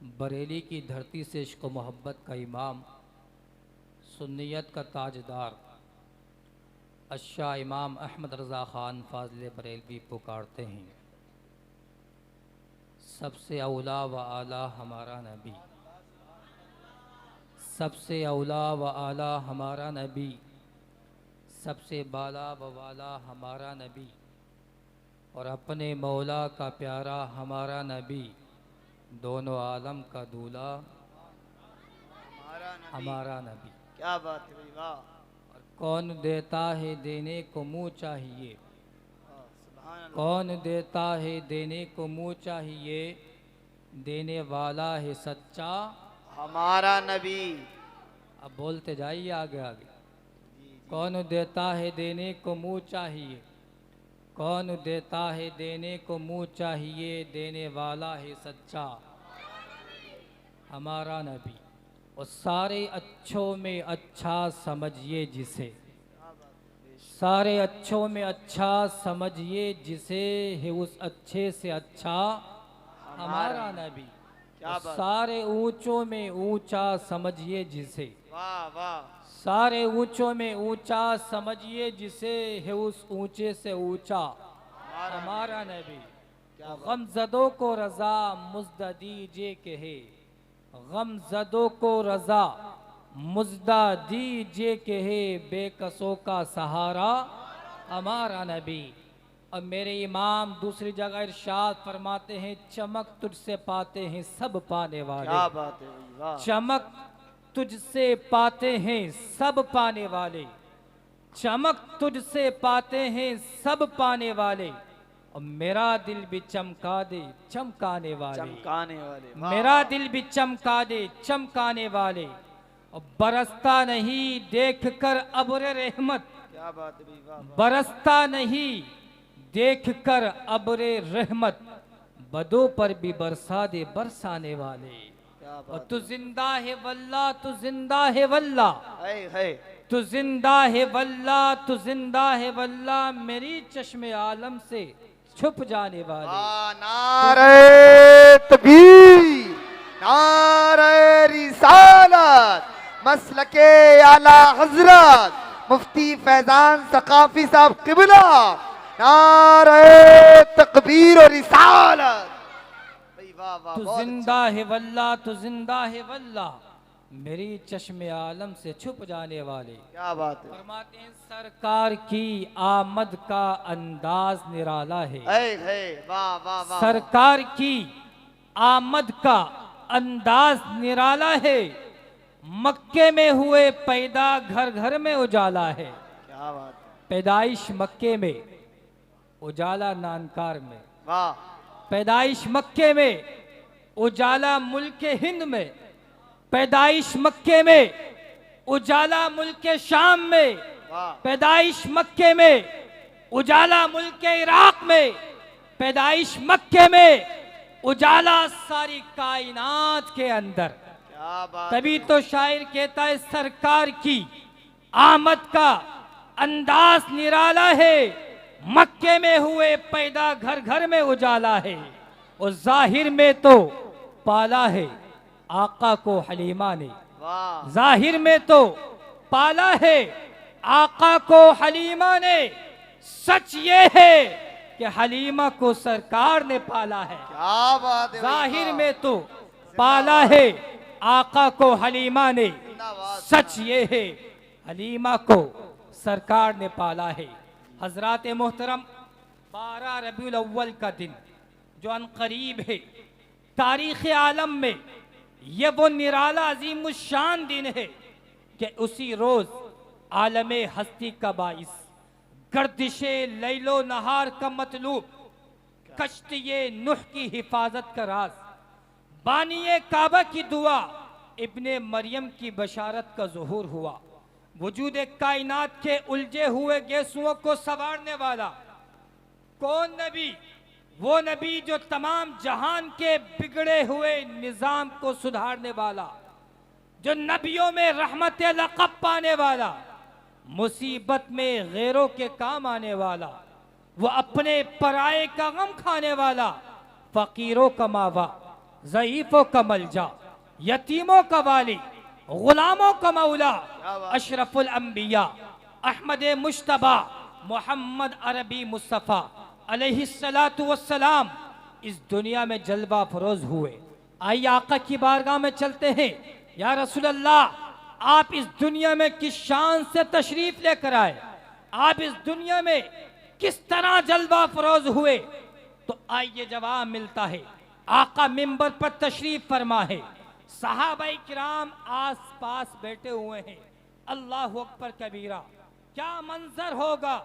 बरेली की धरती से इश्क़ मोहब्बत का इमाम, सुन्नियत का ताजदार अशा इमाम अहमद रज़ा ख़ान फ़ाज़िल बरेलवी पुकारते हैं, सबसे औला व आला हमारा नबी, सबसे औला व आला हमारा नबी, सबसे बाला व वाला हमारा नबी, और अपने मौला का प्यारा हमारा नबी, दोनों आलम का दूल्हा हमारा नबी। क्या बात है भाई, वाह। और कौन देता है देने को मुँह चाहिए, सुभान अल्लाह। कौन देता है देने को मुँह चाहिए, देने वाला है सच्चा हमारा नबी। अब बोलते जाइए आगे आगे। कौन देता है देने को मुँह चाहिए, कौन देता है देने को मुँह चाहिए, देने वाला है सच्चा हमारा नबी। और सारे अच्छों में अच्छा समझिए जिसे, सारे अच्छों में अच्छा समझिए जिसे, है उस अच्छे से अच्छा हमारा नबी। क्या बात। सारे ऊंचों में ऊंचा समझिए जिसे, वाह वाह। सारे ऊंचों में ऊंचा समझिए जिसे, है उस ऊंचे से ऊंचा हमारा नबी। गमज़दों को रज़ा मुज़दा दीजिए कहे, गमज़दों को रज़ा मुज़दा दीजिए कहे, बेकसों का सहारा हमारा नबी। और मेरे इमाम दूसरी जगह इरशाद फरमाते हैं, चमक तुझसे पाते हैं सब पाने वाले। क्या बात है भाई, वाह। चमक तुझसे पाते हैं सब पाने वाले, चमक तुझसे पाते हैं सब पाने वाले, और मेरा दिल भी चमका दे चमकाने वाले, चमकाने वाले, वाह। मेरा दिल भी चमका दे चमकाने वाले। और बरसता नहीं देख कर अब्र रहमत, क्या बात है भाई, वाह वाह। बरसता नहीं देख कर अब्र रहमत, बदों पर भी बरसा दे बरसाने वाले। क्या और बात। तू जिंदा है वल्ला, तू जिंदा है वल्ला, है तू जिंदा है वल्ला, तू जिंदा है वल्ला, मेरी चश्मे आलम से छुप जाने वाले। नारे तकबीर, नारे रिसालत, मसलके आला हजरत मुफ्ती फैजान सकाफी साहब किबला, नारे तकबीर और रिसालत। वाह वाह, तू बहुत जिंदा है वल्ला, तू जिंदा है वल्ला, मेरी चश्मे आलम से छुप जाने वाले। क्या बात है। फरमाते हैं सरकार की आमद का अंदाज निराला है, वाह वाह वाह। सरकार की आमद का अंदाज निराला है, मक्के में हुए पैदा घर घर में उजाला है। क्या बात है। पैदाइश मक्के में, उजाला नानकार में। वाह। पैदाइश मक्के में, उजाला मुल्क हिंद में। पैदाइश मक्के में, उजाला मुल्क शाम में। पैदाइश मक्के में, उजाला मुल्क इराक में। पैदाइश मक्के में, उजाला सारी कायनात के अंदर। क्या बात। तभी तो शायर कहता है सरकार की आमद का अंदाज निराला है, मक्के में हुए पैदा घर घर में उजाला है। और जाहिर में तो पाला है आका को हलीमा ने, वाह। जाहिर में तो पाला है आका को हलीमा ने, सच ये है कि हलीमा को सरकार ने पाला है। क्या बात है। जाहिर में तो पाला है आका को हलीमा ने, सच ये है हलीमा को सरकार ने पाला है। हजरात मोहतरम, 12 रबीउल अव्वल का दिन जो अनकरीब है तारीख़ आलम में, ये वो निराला अजीम शान दिन है कि उसी रोज़ आलमे हस्ती का बाइस, गर्दिशे लैलो नहार का मतलूब, कश्तिये नूह की हिफाजत का राज, बानिये काबा की दुआ, इब्ने मरियम की बशारत का ज़ुहूर हुआ। वजूद कायनात के उलझे हुए गेसुओं को संवारने वाला कौन नबी? वो नबी जो तमाम जहान के बिगड़े हुए निजाम को सुधारने वाला, जो नबियों में रहमत लक़ब पाने वाला, मुसीबत में गैरों के काम आने वाला, वो अपने पराये का गम खाने वाला, फकीरों का मावा, ज़ईफ़ों का मलजा, यतीमों का वाली, गुलामों का मौला, अशरफुल अंबिया अहमद मुश्तबा मोहम्मद अरबी मुस्तफ़ा अलैहिस्सलातु वस्सलाम इस दुनिया में जलवा फरोज हुए। आइए आका की बारगाह में चलते हैं। या रसूल अल्लाह, आप इस दुनिया में किस शान से तशरीफ लेकर आए, आप इस दुनिया में किस तरह जलवा फरोज हुए? तो आइए जवाब मिलता है। आका मिंबर पर तशरीफ फरमा है, सहाबाई किराम आस पास बैठे हुए हैं। अल्लाह अकबर कबीरा, क्या मंजर होगा!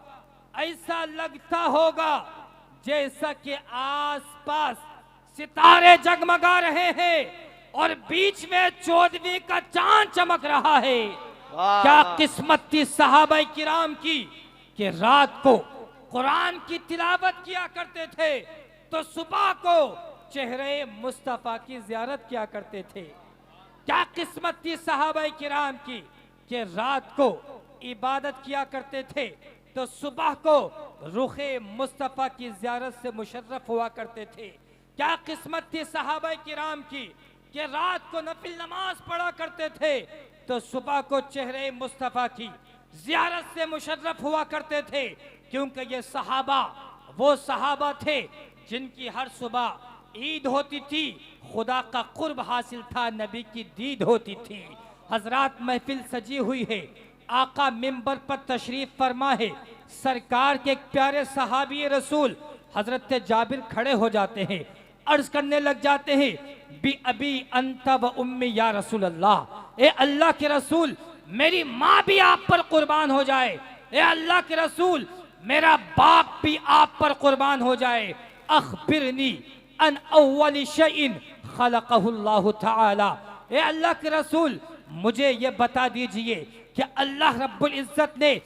ऐसा लगता होगा जैसा कि आस पास सितारे जगमगा रहे हैं और बीच में 14वीं का चांद चमक रहा है। क्या किस्मत थी सहाबाई किराम की कि रात को कुरान की तिलावत किया करते थे तो सुबह को चेहरे मुस्तफा की जियारत किया करते थे। क्या किस्मत थी सहाबाई किराम की कि रात को इबादत किया करते थे तो सुबह को रुखे मुस्तफा की जियारत से मुशर्रफ हुआ करते थे। क्या किस्मत थी सहाबाई किराम की कि रात को नफिल नमाज पढ़ा करते थे तो सुबह को चेहरे मुस्तफा की जियारत से मुशर्रफ हुआ करते थे। क्योंकि ये सहाबा वो सहाबा थे जिनकी हर सुबह ईद होती थी, खुदा का कुर्ब हासिल था, नबी की दीद होती थी। हजरात, महफिल सजी हुई है, आका मिंबर पर तशरीफ फरमा है। सरकार के एक प्यारे सहाबी रसूल हजरत जाबिर खड़े हो जाते हैं, अर्ज करने लग जाते हैं, बी अबी अंत व उम्मी या रसूल अल्लाह, ए अल्लाह के रसूल, मेरी माँ भी आप पर कुर्बान हो जाए। ए अल्लाह के रसूल, मेरा बाप भी आप पर कुर्बान हो जाए। अखबिरनी अन अव्वल शैइन खलक़हुल्लाहु तआला, ए अल्लाह के रसूल, मुझे ये बता दीजिए कि अल्लाह रब्बुल इज्जत ने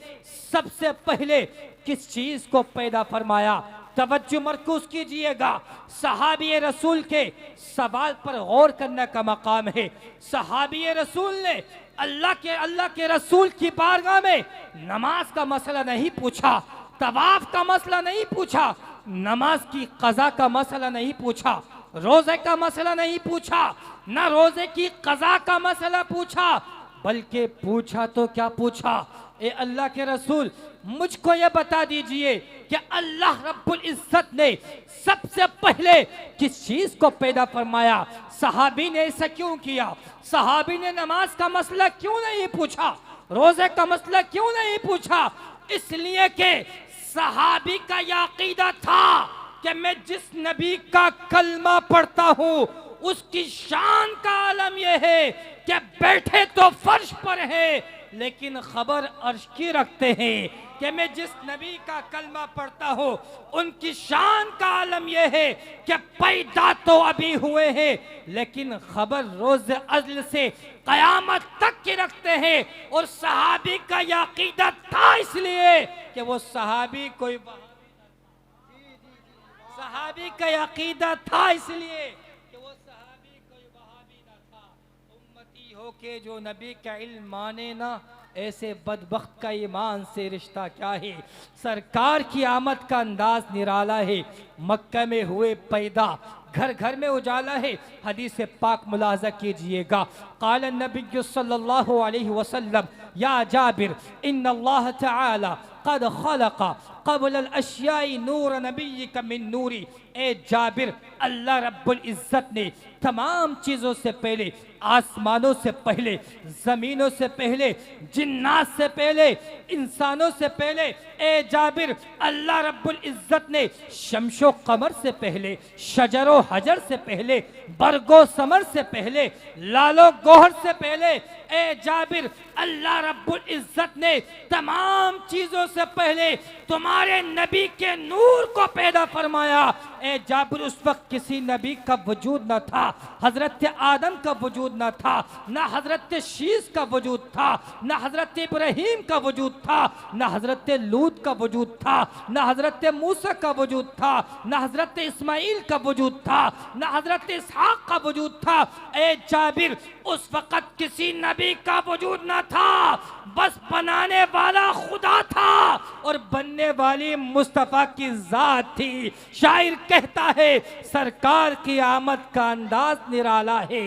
सबसे पहले किस चीज को पैदा फरमाया। तवज्जो मरकूज कीजिएगा, सहाबी रसूल के सवाल पर गौर करने का मकाम है। सहाबी रसूल ने अल्लाह के रसूल की बारगाह में नमाज का मसला नहीं पूछा, तवाफ का मसला नहीं पूछा, नमाज की कज़ा का मसला नहीं पूछा, रोजे का मसला नहीं पूछा, ना रोजे की कज़ा का मसला पूछा, बल्कि पूछा तो क्या पूछा, ए अल्लाह के रसूल, मुझको ये बता दीजिए कि अल्लाह रब्बुल इज्जत ने सबसे पहले किस चीज को पैदा फरमाया। सहाबी ने ऐसा क्यों किया? सहाबी ने नमाज का मसला क्यों नहीं पूछा, रोजे का मसला क्यों नहीं पूछा? इसलिए कि सहाबी का यह अकीदा था कि मैं जिस नबी का कलमा पढ़ता हूँ उसकी शान का आलम यह है कि बैठे तो फर्श पर है लेकिन खबर अर्श की रखते हैं। कि मैं जिस नबी का कलमा पढ़ता हूँ उनकी शान का आलम यह है कि पैदा तो अभी हुए हैं लेकिन खबर रोज अज़ल से कयामत तक की रखते हैं। और सहाबी का यह अकीदा था इसलिए कि वो सहाबी कोई सहाबी का यह अकीदा था इसलिए कि वो सहाबी कोई वहाबी ना था। उम्मती हो के जो नबी का इल्म माने ना, ऐसे बदबख्त का ईमान से रिश्ता क्या है। सरकार की आमद का अंदाज निराला है, मक्का में हुए पैदा, घर घर में उजाला है। हदीस पाक मुलाजा कीजिएगा, क़ाल नबी सल्लल्लाहु अलैहि वसल्लम या जाबिर इन्नल्लाह तआला क़द ख़लक़ क़ब्ल अल-अश्याई नूर नबिय्यिक मिन नूरी। ए जाबिर, अल्लाह रब्बुल इज्जत ने तमाम चीज़ों से पहले, आसमानों से पहले, ज़मीनों से पहले, जिन्नात से पहले, इंसानों से पहले, ए जाबिर, अल्लाह रब्बुल इज्जत ने शम्शो कमर से पहले, शजरो हजर से पहले, बरगो समर से पहले, लालो गोहर से पहले, ए जाबिर, अल्लाह रब्बुल इज्जत ने तमाम चीज़ों से पहले तुम्हारे नबी के नूर को पैदा फरमाया। ए जाबिर, उस वक्त किसी नबी का वजूद न था, हजरत आदम का वजूद न था, न हजरत शीस का वजूद था, न हजरत इब्राहीम का वजूद था, न हजरत लूत का वजूद था, न हजरत मूसा का वजूद था, न हजरत इस्माइल का वजूद था, न हजरत इसहाक का वजूद था। ए जाबिर, उस वक्त किसी नबी का वजूद न था, बस बनाने वाला खुदा था और बनने वाली मुस्तफ़ा की जात थी। शायर कहता है सरकार की आमद का अंदाज निराला है,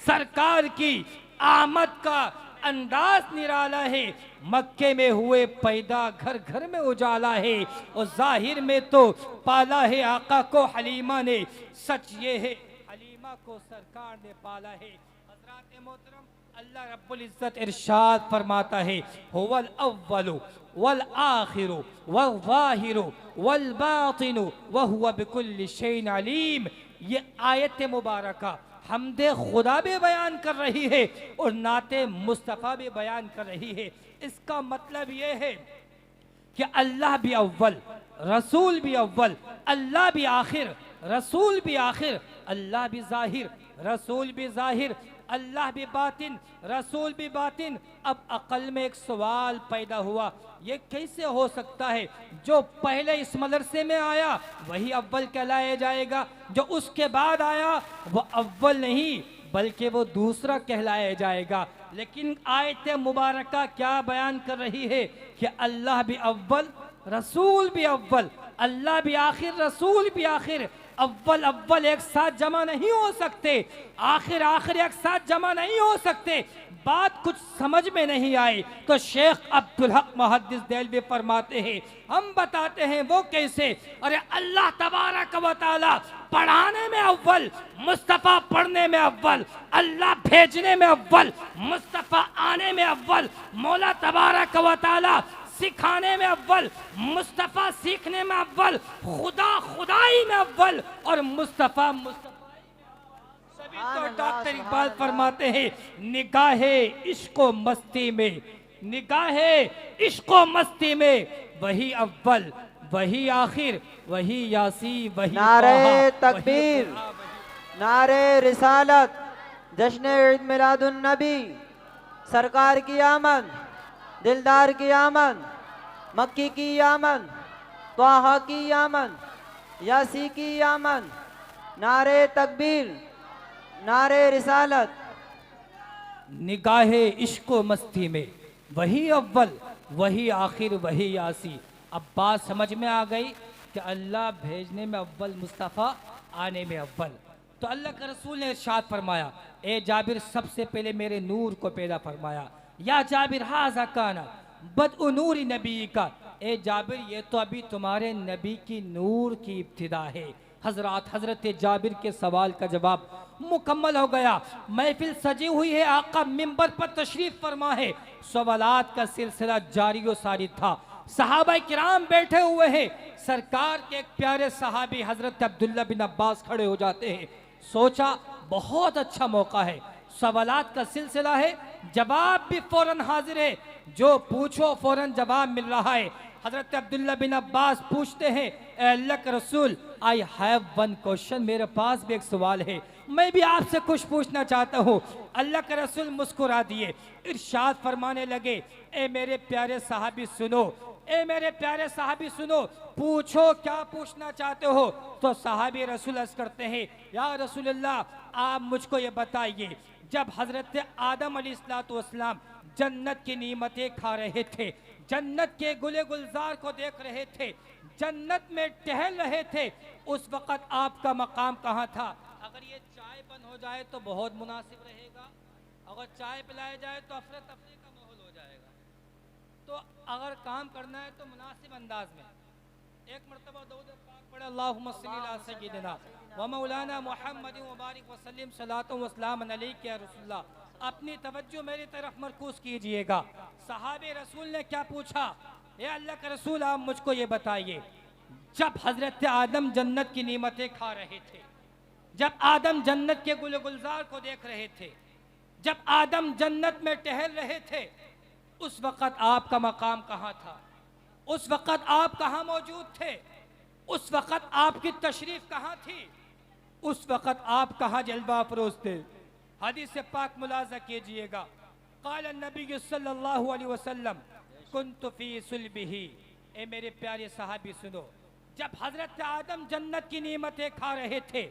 सरकार की आमद का अंदाज निराला है। मक्के में हुए पैदा घर घर में उजाला है, और जाहिर में तो पाला है आका को हलीमा ने, सच ये है हलीमा को सरकार ने पाला है। हज़रात मोहतरम, अल्लाह रब्बुल इज्जत इरशाद फरमाता है, हुवल अव्वलु वल आखिरु वल ज़ाहिरु वल बातिनु व हुवा बिकुल्लि शैइन अलीम। ये आयत मुबारका हमदे खुदा भी बयान कर रही है और नाते मुस्तफ़ा भी बयान कर रही है। इसका मतलब ये है कि अल्लाह भी अव्वल, रसूल भी अव्वल, अल्लाह भी आखिर, रसूल भी आखिर, अल्लाह भी जाहिर, रसूल भी जाहिर, अल्लाह भी बातिन, रसूल भी बातिन। अब अकल में एक सवाल पैदा हुआ, ये कैसे हो सकता है जो पहले इस मदरसे में आया वही अव्वल कहलाया जाएगा, जो उसके बाद आया वो अव्वल नहीं बल्कि वो दूसरा कहलाया जाएगा। लेकिन आयत मुबारका क्या बयान कर रही है कि अल्लाह भी अव्वल, रसूल भी अव्वल, अल्लाह भी आखिर, रसूल भी आखिर। अव्वल अव्वल एक साथ जमा नहीं हो सकते, आखिर आखिर एक साथ जमा नहीं हो सकते। बात कुछ समझ में नहीं आई तो शेख अब्दुल हक मुहद्दिस देलवी फरमाते हैं, हम बताते हैं वो कैसे। अरे अल्लाह तबारक व तआला पढ़ाने में अव्वल, मुस्तफ़ा पढ़ने में अव्वल, अल्लाह भेजने में अव्वल, मुस्तफ़ा आने में अव्वल, मौला तबारक व तआला सिखाने में अव्वल, मुस्तफ़ा सीखने में अव्वल, खुदा खुदाई में अव्वल और मुस्तफ़ा मुस्तफ़ाई में सभी। तो डॉक्टर इकबाल फरमाते हैं, निगाहे इश्को मस्ती में, निगाहे इश्को मस्ती में वही अव्वल, वही आखिर, वही यासी, वही नारे तकबीर, नारे रिसालत, जश्न ईद मिलादुन नबी, सरकार की आमद, दिलदार की आमद, मक्की की आमद, त्वाहा की आमद, यासी की आमद, नारे तकबीर, नारे रिसालत। निगाहे इश्को मस्ती में वही अव्वल, वही आखिर, वही यासी। अब बात समझ में आ गई कि अल्लाह भेजने में अव्वल, मुस्तफ़ा आने में अव्वल। तो अल्लाह के रसूल ने इरशाद फरमाया, ए जाबिर सबसे पहले मेरे नूर को पैदा फरमाया। या जाबिर हाज़ा काना बदउ नूरी नबी का, ए जाबिर ये तो अभी तुम्हारे नबी की नूर की इब्तिदा है। हजरत जाबिर के सवाल का जवाब मुकम्मल हो गया। महफिल सजी हुई है, आका मिंबर पर तशरीफ फरमा है, सवालात का सिलसिला जारी व सारी था। सहाबा किराम बैठे हुए हैं, सरकार के एक प्यारे सहाबी हजरत अब्दुल्ला बिन अब्बास खड़े हो जाते हैं। सोचा बहुत अच्छा मौका है, सवालात का सिलसिला है, जवाब भी फौरन हाजिर है, जो पूछो फौरन जवाब मिल रहा है। हजरत अब्दुल्ला बिन अब्बास पूछते हैं, अल्लाह के रसूल आई हैव वन क्वेश्चन, मेरे पास भी एक सवाल है, मैं भी आपसे कुछ पूछना चाहता हूँ। अल्लाह के रसूल मुस्कुरा दिए, इरशाद फरमाने लगे, ए मेरे प्यारे साहबी सुनो, ए मेरे प्यारे साहबी सुनो, पूछो क्या पूछना चाहते हो। तो साहबी रसूल अर्ज़ करते हैं, या रसूलल्लाह आप मुझको ये बताइए, जब हजरत आदम अलैहिस्सलाम जन्नत की नीमतें खा रहे थे, जन्नत के गुले गुलजार को देख रहे थे, जन्नत में टहल रहे थे, उस वक़्त आपका मकाम कहाँ था? अगर ये चाय बंद हो जाए तो बहुत मुनासिब रहेगा, अगर चाय पिलाया जाए तो अफरा तफरी का माहौल हो जाएगा। तो अगर काम करना है तो मुनासिब अंदाज में एक मरतबा दरूद पाक पढ़े, अल्लाहुम्मा सल्ली अला सय्यिदिना व मौलाना मुहम्मदिन व बारिक व सल्लिम सलातो व सलामन अलैका या रसूलल्लाह। अपनी तवज्जो मेरी तरफ मरकूज कीजिएगा। सहाबे रसूल ने क्या पूछा, ए अल्लाह के रसूल आप मुझको ये बताइए, जब हजरत आदम जन्नत की नेमतें खा रहे थे, जब आदम जन्नत के गुल गुलजार को देख रहे थे, जब आदम जन्नत में टहल रहे थे, उस वक़्त आपका मकाम कहाँ था? उस वक़्त आप कहाँ मौजूद थे? उस वक़्त आपकी तशरीफ कहाँ थी? उस वक़्त आप कहाँ जलवा अफरोज थे? हदीस से पाक मुलाजा कीजिएगा। क़ाल नबी सल्लल्लाहु अलैहि वसल्लम कुन्तु फी सुल्बिही। ए मेरे प्यारे सहाबी सुनो, जब हजरत आदम जन्नत की नेमतें खा रहे थे,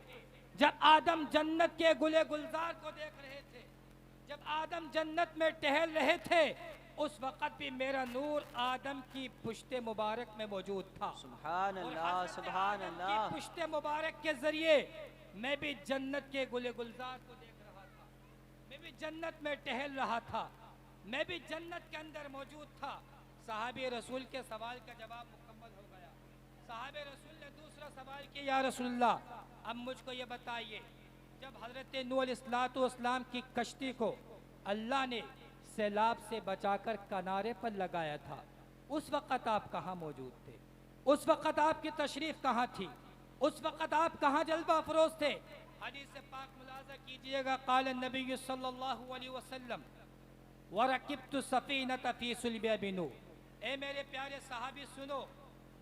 जब आदम जन्नत के गुले गुलजार को देख रहे थे, जब आदम जन्नत में टहल रहे थे, उस वक़्त भी मेरा नूर आदम की पुश्ते मुबारक में मौजूद था। सुभान और अल्लाह, हज़रत सुभान आदम अल्लाह। की पुश्ते मुबारक के जरिए मैं भी जन्नत के गुले गुलजार को देख रहा था, मैं भी जन्नत में टहल रहा था, मैं भी जन्नत के अंदर मौजूद था। साहबे रसूल के सवाल का जवाब मुकम्मल हो गया। साहबे रसूल ने दूसरा सवाल किया, या रसूलल्लाह अब मुझको ये बताइए, जब हज़रत नूह अलैहिस्सलाम की कश्ती को अल्लाह ने सैलाब से बचाकर किनारे पर लगाया था, उस वक़्त आप कहाँ मौजूद थे? उस वक़्त आपकी तशरीफ़ कहाँ थी? उस वक़्त आप कहाँ जल्वा अफरोज़ थे? हदीस से पाक मुलाज़ा कीजिएगा, क़ाल नबी सल्लल्लाहु अलैहि वसल्लम वरकिब्तु सफ़ीनत फ़ी सुल्बि अबी नूह। ए मेरे प्यारे सहाबी सुनो,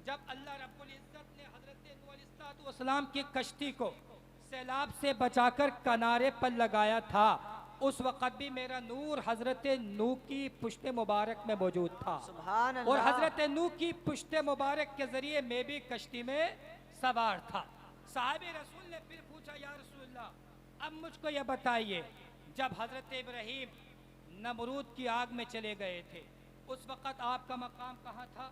जब अल्लाह रब्बुल इज़्ज़त ने हज़रत नूह अलैहिस्सलाम की कश्ती को सैलाब से बचाकर किनारे पर लगाया था, उस वक़्त भी मेरा नूर हज़रत नूह की पुश्ते मुबारक में मौजूद था। सुभान और अल्लाह। हज़रत नूह की पुश्ते मुबारक के ज़रिए मैं भी कश्ती में सवार था। साहबे रसूल ने फिर पूछा, या रसूलल्लाह अब मुझको ये बताइए, जब हज़रत इब्राहीम नमरूद की आग में चले गए थे, उस वक़्त आपका मकाम कहाँ था?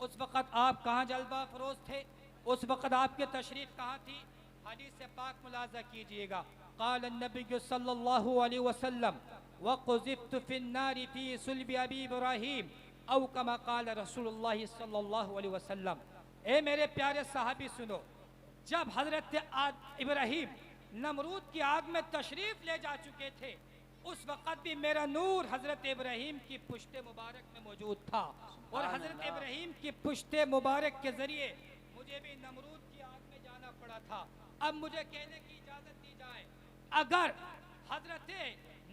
उस वक़्त आप कहाँ जल्वा अफरोज़ थे? उस वक़्त आपकी तशरीफ़ कहाँ थी? हदीस से पाक मुलाज़ा कीजिएगा, क़ाल नबी सल्लल्लाहु अलैहि वसल्लम वक़ुज़िफ़्तु फ़िन्नारि फ़ी सुल्बि अबी इब्राहीम औ कमा क़ाल रसूलुल्लाह सल्लल्लाहु अलैहि वसल्लम। ए मेरे प्यारे सहाबी सुनो, जब हज़रत इब्राहीम नमरूद की आग में तशरीफ़ ले जा चुके थे, उस वक़्त भी मेरा नूर हज़रत इब्राहीम की पुश्ते मुबारक में मौजूद था। और हज़रत इब्राहीम की पुश्ते मुबारक के ज़रिए मुझे भी नमरूद की आग में जाना पड़ा था। अब मुझे कहने की इजाज़त दी जाए, अगर हज़रत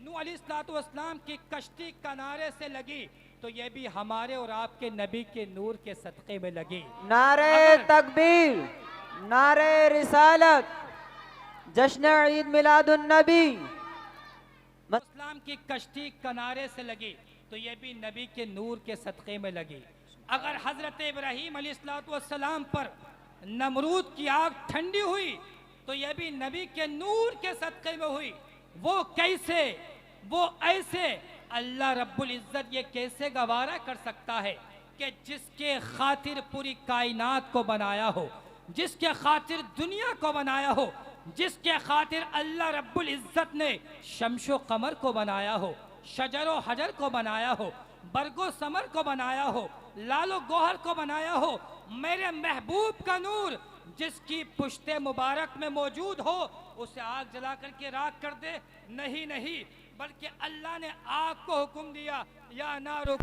नूह अलैहिस्सलाम की कश्ती किनारे से लगी तो ये भी हमारे और आपके नबी के नूर के सदक़े में लगी। नारे तकबीर, नारे रिसालत, जश्न ईद मिलादुन नबी। इस्लाम की कश्ती किनारे से लगी तो ये भी नबी के नूर के सदक़े में लगी। अगर हज़रत इब्राहीम अलैहिस्सलाम पर नमरूद की आग ठंडी हुई तो ये भी नबी के नूर के सदक़े में हुई। वो कैसे? वो ऐसे, अल्लाह रब्बुल इज़्ज़त ये कैसे गवारा कर सकता है कि जिसके खातिर पूरी कायनात को बनाया हो, जिसके खातिर दुनिया को बनाया हो, जिसके खातिर अल्लाह रब्बुल इज़्ज़त ने शम्शो कमर को बनाया हो, शजरो हजर को बनाया हो, बरगो समर को बनाया हो, लालो गोहर को बनाया हो, मेरे महबूब का नूर जिसकी पुश्ते मुबारक में मौजूद हो, उसे आग जला करके राख कर दे? नहीं नहीं, बल्कि अल्लाह ने आग को हुक्म दिया, या नारो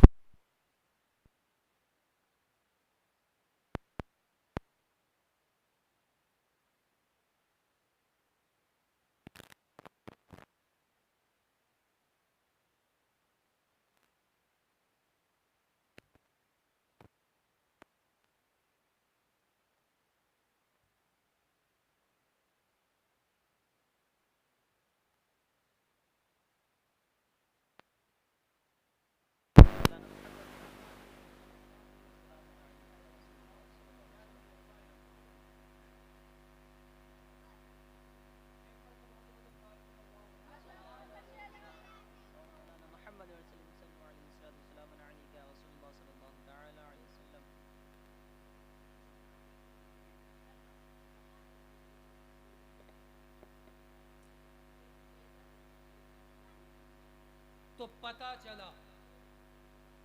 तो पता चला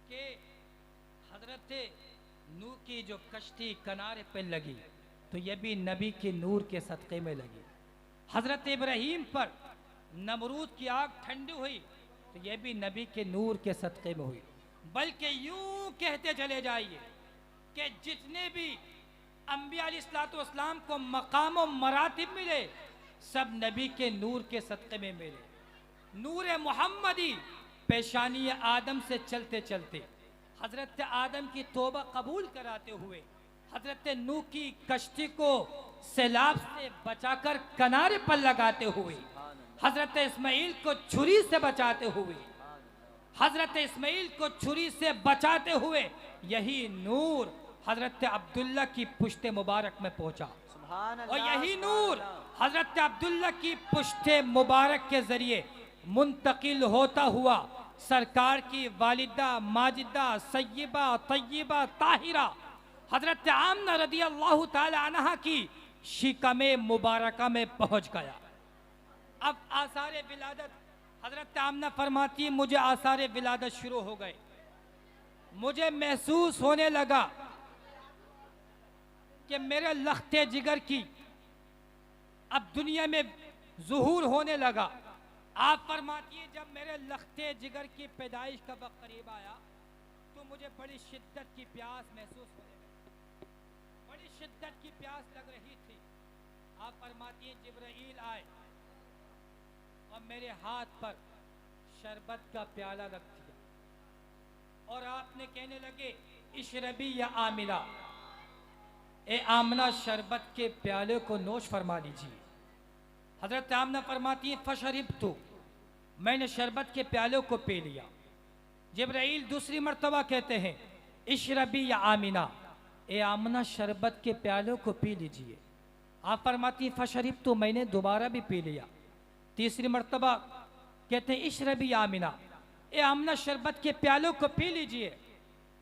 कि हजरत नूह की जो कश्ती किनारे पे लगी तो ये भी नबी के नूर के सदक़े में लगी। हजरत इब्राहीम पर नमरूद की आग ठंडी हुई तो ये भी नबी के नूर के सदक़े में हुई। बल्कि यूं कहते चले जाइए कि जितने भी अंबिया अलैहिस्सलाम को मकाम व मरातिब मिले, सब नबी के नूर के सदक़े में मिले। नूर मोहम्मदी पेशानी आदम से चलते चलते हजरत आदम की तौबा कबूल कराते हुए हजरत नूह की कश्ती को सैलाब से बचाकर किनारे पर लगाते हुए, हजरत इस्माइल को छुरी से बचाते हुए, हजरत इस्माइल को छुरी से बचाते हुए यही नूर हजरत अब्दुल्ला की पुश्ते मुबारक में पहुंचा। और यही नूर हजरत अब्दुल्ला की पुश्ते मुबारक के जरिए मुंतकिल होता हुआ सरकार की वालिदा माजिदा सय्यिबा तय्यिबा ताहिरा हजरत आमना रदी अल्लाह ताला अन्हा की शिकमे मुबारका में पहुंच गया। अब आसारे विलादत, हजरत आमना फरमाती मुझे आसारे विलादत शुरू हो गए। मुझे महसूस होने लगा कि मेरे लख्ते जिगर की अब दुनिया में ज़ुहूर होने लगा। आप फरमाती है जब मेरे लख्ते जिगर की पैदाइश का वक्त करीब आया तो मुझे बड़ी शिद्दत की प्यास महसूस होने लगी, बड़ी शिद्दत की प्यास लग रही थी। आप फरमाती है जिब्राइल आए और मेरे हाथ पर शरबत का प्याला रख दिया और आपने कहने लगे इशरबी या आमिना, ए आमना शरबत के प्याले को नोश फरमा लीजिए। हजरत आमना फरमाती है फशरिबतु, मैंने शरबत के प्याले को पी लिया। जिब्राइल दूसरी मर्तबा कहते हैं इशरबी या आमिना, ए आमना शरबत के प्याले को पी लीजिए। आप फरमाती हैं फशरिबतु, मैंने दोबारा भी पी लिया। तीसरी मर्तबा कहते हैं इशरबी या आमिना, ए आमना शरबत के प्यालों को पी लीजिए।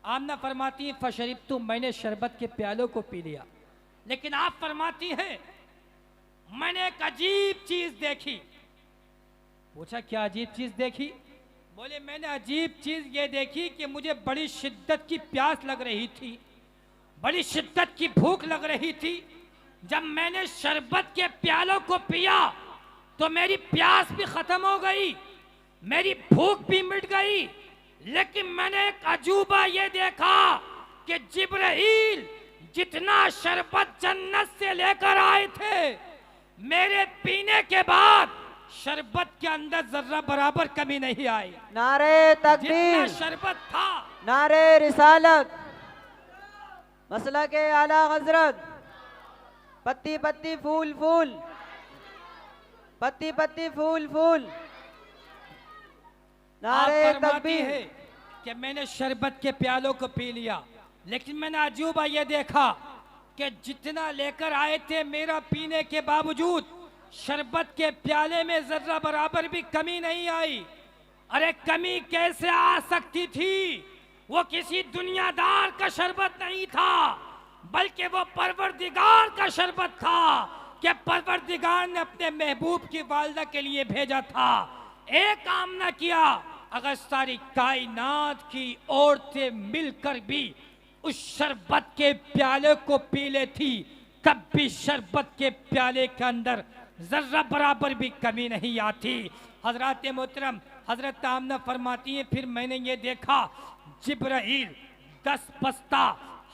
आमना फरमाती हैं फशरिबतु, मैंने शरबत के प्यालों को पी लिया। लेकिन आप फरमाती हैं मैंने एक अजीब चीज देखी। पूछा क्या अजीब चीज देखी? बोले मैंने अजीब चीज ये देखी कि मुझे बड़ी शिद्दत की प्यास लग रही थी, बड़ी शिद्दत की भूख लग रही थी। जब मैंने शरबत के प्यालों को पिया तो मेरी प्यास भी खत्म हो गई, मेरी भूख भी मिट गई। लेकिन मैंने एक अजूबा ये देखा कि जिब्राइल जितना शरबत जन्नत से लेकर आए थे, मेरे पीने के बाद शरबत के अंदर जर्रा बराबर कमी नहीं आई। नारे तकबीर, जितना शरबत था, नारे रिसालत, मसला के आला हजरत, पत्ती पत्ती फूल फूल, पत्ती पत्ती फूल फूल। नारे आप फरमाती तकबीर है कि मैंने शरबत के प्यालों को पी लिया, लेकिन मैंने अजूबा ये देखा कि जितना लेकर आए थे मेरा पीने के बावजूद शरबत के प्याले में जर्रा बराबर भी कमी नहीं आई। अरे कमी कैसे आ सकती थी? वो किसी दुनियादार का शरबत नहीं था, बल्कि वो परवरदिगार का शरबत था कि परवरदिगार ने अपने महबूब की वालिदा के लिए भेजा था। एक काम न किया, अगर सारी कायनात की औरतें मिलकर भी उस शरबत के प्याले को पी लेती, तब भी शरबत के प्याले के अंदर जर्रा बराबर भी कमी नहीं आती। हजरत मोहतरम हजरत आमना फरमाती हैं फिर मैंने ये देखा जिब्राइल 10 बस्ता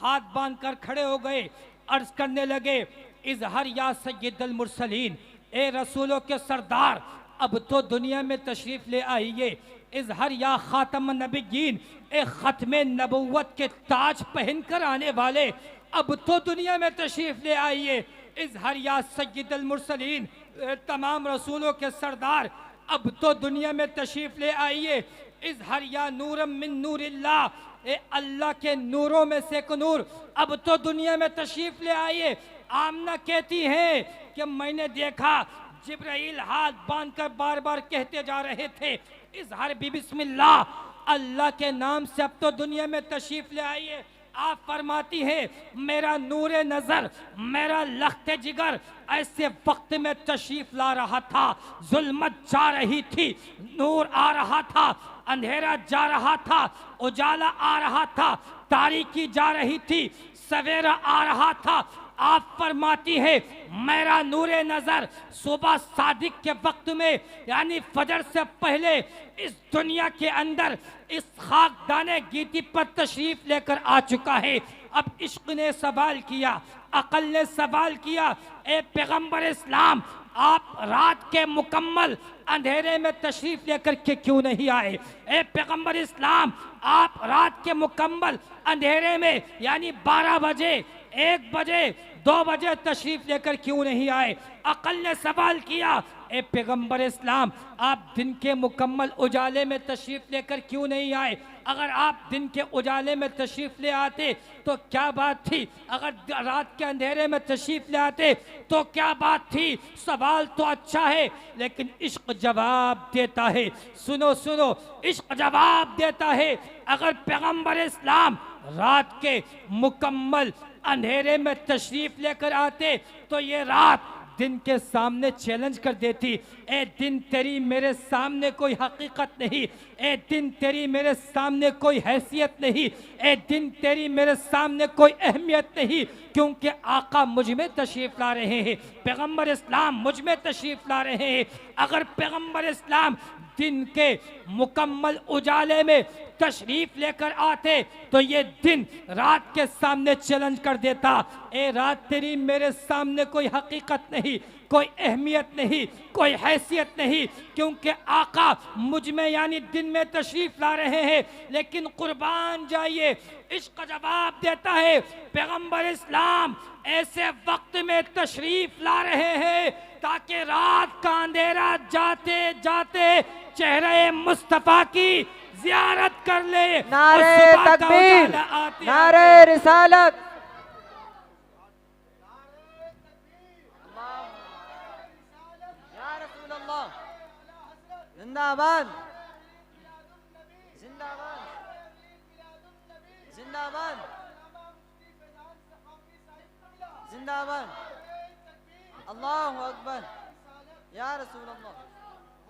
हाथ बांधकर खड़े हो गए, अर्ज करने लगे इजहर या सय्यदुल मुरसलीन, ए रसूलों के सरदार अब तो दुनिया में तशरीफ ले आइए। इजहर या खातम नबीयीन, ए खत्मे नबुव्वत के ताज पहनकर आने वाले अब तो दुनिया में तशरीफ ले आइए। इजहर या सय्यदुल मुरसलीन, तमाम रसूलों के सरदार अब तो दुनिया में तशरीफ ले आइए। इजहर या नूरम मिन नूरिल्लाह, ए अल्लाह के नूरों में से एक नूर अब तो दुनिया में तशरीफ ले आइए। आमना कहती हैं कि मैंने देखा जिब्राइल हाथ बांधकर बार बार कहते जा रहे थे इजहर भी बिस्मिल्लाह, अल्लाह के नाम से अब तो दुनिया में तशरीफ ले आइए। आप फरमाती है मेरा नूरे नजर, मेरा लख्ते जिगर ऐसे वक्त में तशरीफ ला रहा था, जुल्मत जा रही थी, नूर आ रहा था, अंधेरा जा रहा था, उजाला आ रहा था, तारीकी जा रही थी, सवेरा आ रहा था। आप फरमाती है मेरा नूरे नजर सुबह सादिक के वक्त में यानी फजर से पहले इस दुनिया के अंदर इस खाकदाने गीती पर तशरीफ लेकर आ चुका है। अब इश्क ने सवाल किया, अकल ने सवाल किया, ए पैगंबर इस्लाम आप रात के मुकम्मल अंधेरे में तशरीफ लेकर के क्यों नहीं आए? ए पैगंबर इस्लाम आप रात के मुकम्मल अंधेरे में यानी 12 बजे 1 बजे 2 बजे तशरीफ लेकर क्यों नहीं आए? अकल ने सवाल किया, ए पैगंबर इस्लाम, आप दिन के मुकम्मल उजाले में तशरीफ लेकर क्यों नहीं आए? अगर आप दिन के उजाले में तशरीफ ले आते तो क्या बात थी, अगर रात के अंधेरे में तशरीफ ले आते तो क्या बात थी? सवाल तो अच्छा है, लेकिन इश्क जवाब देता है। सुनो सुनो, इश्क जवाब देता है। अगर पैगंबर इस्लाम रात के मुकम्मल अंधेरे में तशरीफ लेकर आते तो ये रात दिन के सामने चैलेंज कर देती, ए दिन तेरी मेरे सामने कोई हकीकत नहीं, ए दिन तेरी मेरे सामने कोई हैसियत नहीं, ए दिन तेरी मेरे सामने कोई अहमियत नहीं, क्योंकि आका मुझ में तशरीफ ला रहे हैं, पैगंबर इस्लाम मुझ में तशरीफ ला रहे हैं। अगर पैगंबर इस्लाम दिन के मुकम्मल उजाले में तशरीफ लेकर आते तो ये दिन रात के सामने चैलेंज कर देता, ए रात तेरी मेरे सामने कोई हकीकत नहीं, कोई अहमियत नहीं, कोई हैसियत नहीं, क्योंकि आका मुझ में यानी दिन में तशरीफ ला रहे हैं। लेकिन कुर्बान जाइए, इश्क जवाब देता है। पैगंबर इस्लाम ऐसे वक्त में तशरीफ ला रहे हैं ताकि रात का अंधेरा जाते जाते चेहरे मुस्तफा की जियारत कर ले। नारे और सुबह का तकबीर, उजाला आते नारे रिसालत, या रसूल अल्लाह, जिंदाबाद जिंदाबाद जिंदाबाद जिंदाबाद, अल्लाहु अकबर, या रसूल अल्लाह।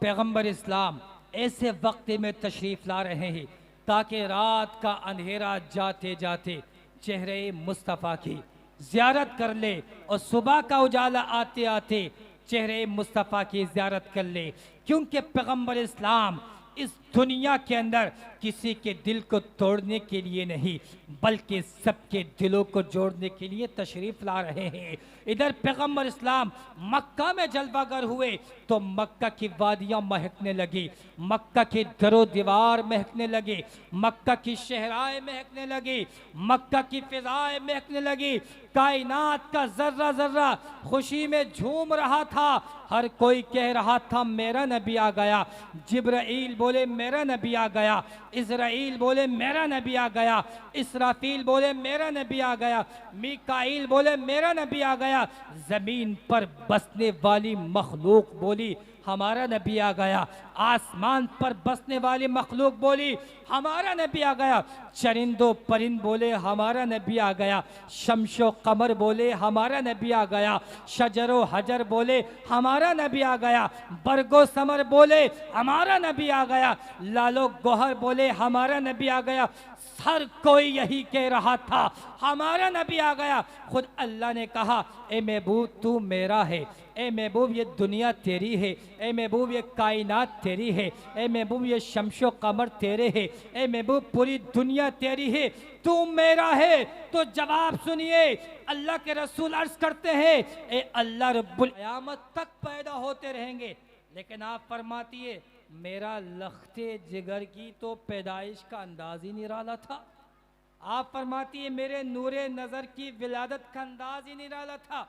पैगंबर इस्लाम ऐसे वक्त में तशरीफ ला रहे हैं ताकि रात का अंधेरा जाते जाते चेहरे मुस्तफ़ा की जियारत कर ले और सुबह का उजाला आते आते चेहरे मुस्तफ़ा की जियारत कर ले, क्योंकि पैगंबर इस्लाम इस दुनिया के अंदर किसी के दिल को तोड़ने के लिए नहीं बल्कि सबके दिलों को जोड़ने के लिए तशरीफ ला रहे हैं। इधर पैगंबर इस्लाम मक्का में जलवागर हुए तो मक्का की वादियां महकने लगी, मक्का के दरो दीवार महकने लगे, मक्का की शहराएं महकने लगी, मक्का की फिजाएं महकने लगी, कायनात का जर्रा जर्रा खुशी में झूम रहा था। हर कोई कह रहा था मेरा नबी आ गया। जिब्राइल बोले मेरा नबी आ गया, इज़राइल बोले मेरा नबी आ गया, इसराफील बोले मेरा नबी आ गया, मीकाईल बोले मेरा नबी आ गया, जमीन पर बसने वाली मखलूक बोली हमारा नबी आ गया, आसमान पर बसने वाली मखलूक बोली हमारा नबी आ गया, चरिंदो परिंद बोले हमारा नबी आ गया, शमशो कमर बोले हमारा नबी आ गया, शजरो हजर बोले हमारा नबी आ गया, बरगो समर बोले हमारा नबी आ गया, लालो गोहर बोले हमारा नबी आ गया। हर कोई यही कह रहा था हमारा नबी आ गया। खुद अल्लाह ने कहा ए महबूब तू मेरा है, ए महबूब ये दुनिया तेरी है, ए महबूब ये कायनात तेरी है, ए महबूब ये शमशो कमर तेरे है, ए महबूब पूरी दुनिया तेरी है, तू मेरा है। तो जवाब सुनिए, अल्लाह के रसूल अर्ज करते हैं ए अल्लाह रब्बुल क़यामत तक पैदा होते रहेंगे, लेकिन आप फरमाती है मेरा लख्ते जिगर की तो पैदाइश का अंदाज ही निराला था। आप फरमाती है मेरे नूरे नज़र की विलादत का अंदाज ही निराला था।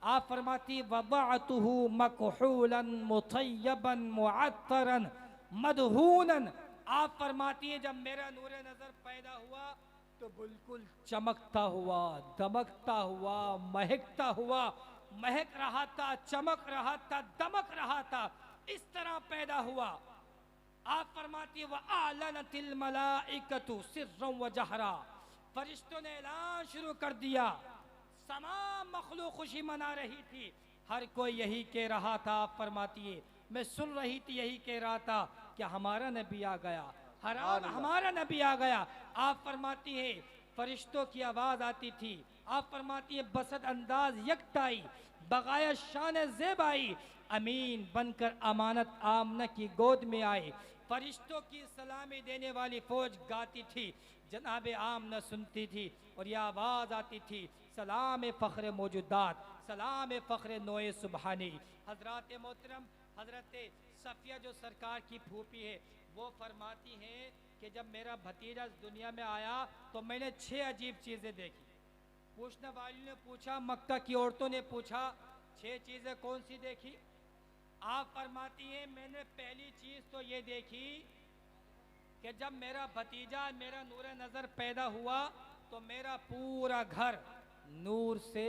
आप फरमाती वदअतुहु मकहूलन मुतय्यबन मुअत्तरन मदहूनन। आप फरमाती है जब मेरा नूरे नज़र पैदा हुआ तो बिल्कुल चमकता हुआ, दमकता हुआ, महकता हुआ, महक रहा था, चमक रहा था, दमक रहा था, इस तरह पैदा हुआ। आप फरमाती व आलनतिल मलाइकतु सिर्रन व जहरा, फरिश्तों ने ऐलान शुरू कर दिया, तमाम मखलूक खुशी मना रही थी, हर कोई यही कह रहा था। आप फरमाती है मैं सुन रही थी यही कह रहा था कि हमारा नबी आ गया, हमारा नबी आ गया। आप फरमाती है फरिश्तों की आवाज आती थी। आप फरमाती है बसत अंदाज यकताई बगाया शान ज़ेबाई, अमीन बनकर अमानत आमना की गोद में आए। फरिश्तों की सलामी देने वाली फौज गाती थी, जनाब आमना सुनती थी और यह आवाज़ आती थी सलाम फ़ख्र मौजूदात, सलाम फ़ख्र नोए सुबहानी। हजरत मोहतरम हजरत सफ़िया जो सरकार की फूफी है वो फरमाती हैं कि जब मेरा भतीजा इस दुनिया में आया तो मैंने 6 अजीब चीज़ें देखी। पूछने वाली ने पूछा, मक्का की औरतों ने पूछा 6 चीज़ें कौन सी देखी? आप फरमाती हैं मैंने पहली चीज तो ये देखी कि जब मेरा भतीजा मेरा नूर नजर पैदा हुआ तो मेरा पूरा घर नूर से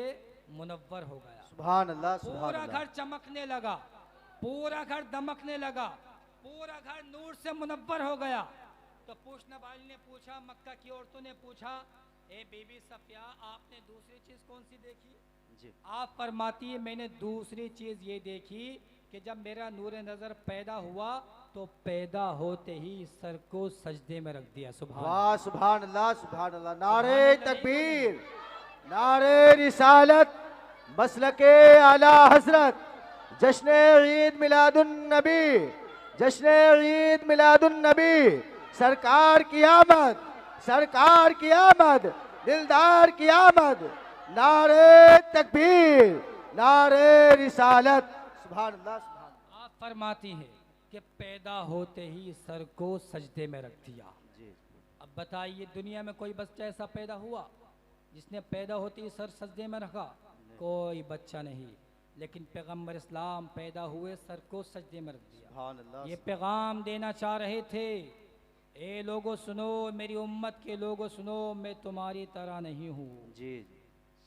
मुनव्वर हो गया। सुभान अल्लाह, सुभान पूरा अल्लाह। घर चमकने लगा, पूरा घर दमकने लगा, पूरा घर नूर से मुनव्वर हो गया। तो पूछने वाली ने पूछा, मक्का की औरतों ने पूछा, ए बीबी सफिया आपने दूसरी चीज कौन सी देखी? जी। आप फरमाती है मैंने दूसरी चीज ये देखी कि जब मेरा नूर नजर पैदा हुआ तो पैदा होते ही सर को सजदे में रख दिया। सुभान वाह, सुभान अल्लाह, सुभान अल्लाह। नारे तकबीर, नारे रिसालत, मसलके आला हजरत, जश्न ईद मिलादुन नबी, जश्न ईद मिलादुन नबी। सरकार की आमद, सरकार की आमद, दिलदार की आमद। नारे तकबीर, नारे रिसालत। सुभान अल्लाह, सुभान अल्लाह। आप फरमाती है कि पैदा होते ही सर को सजदे में रख दिया। जी। अब बताइए दुनिया में कोई बच्चा ऐसा पैदा हुआ जिसने पैदा होते ही सर सजदे में रखा? कोई बच्चा नहीं। लेकिन पैगम्बर इस्लाम पैदा हुए सर को सजदे में रख दिया। सुभान अल्लाह। ये पैगाम देना चाह रहे थे, ए लोगो सुनो, मेरी उम्मत के लोगो सुनो, मैं तुम्हारी तरह नहीं हूँ। जी।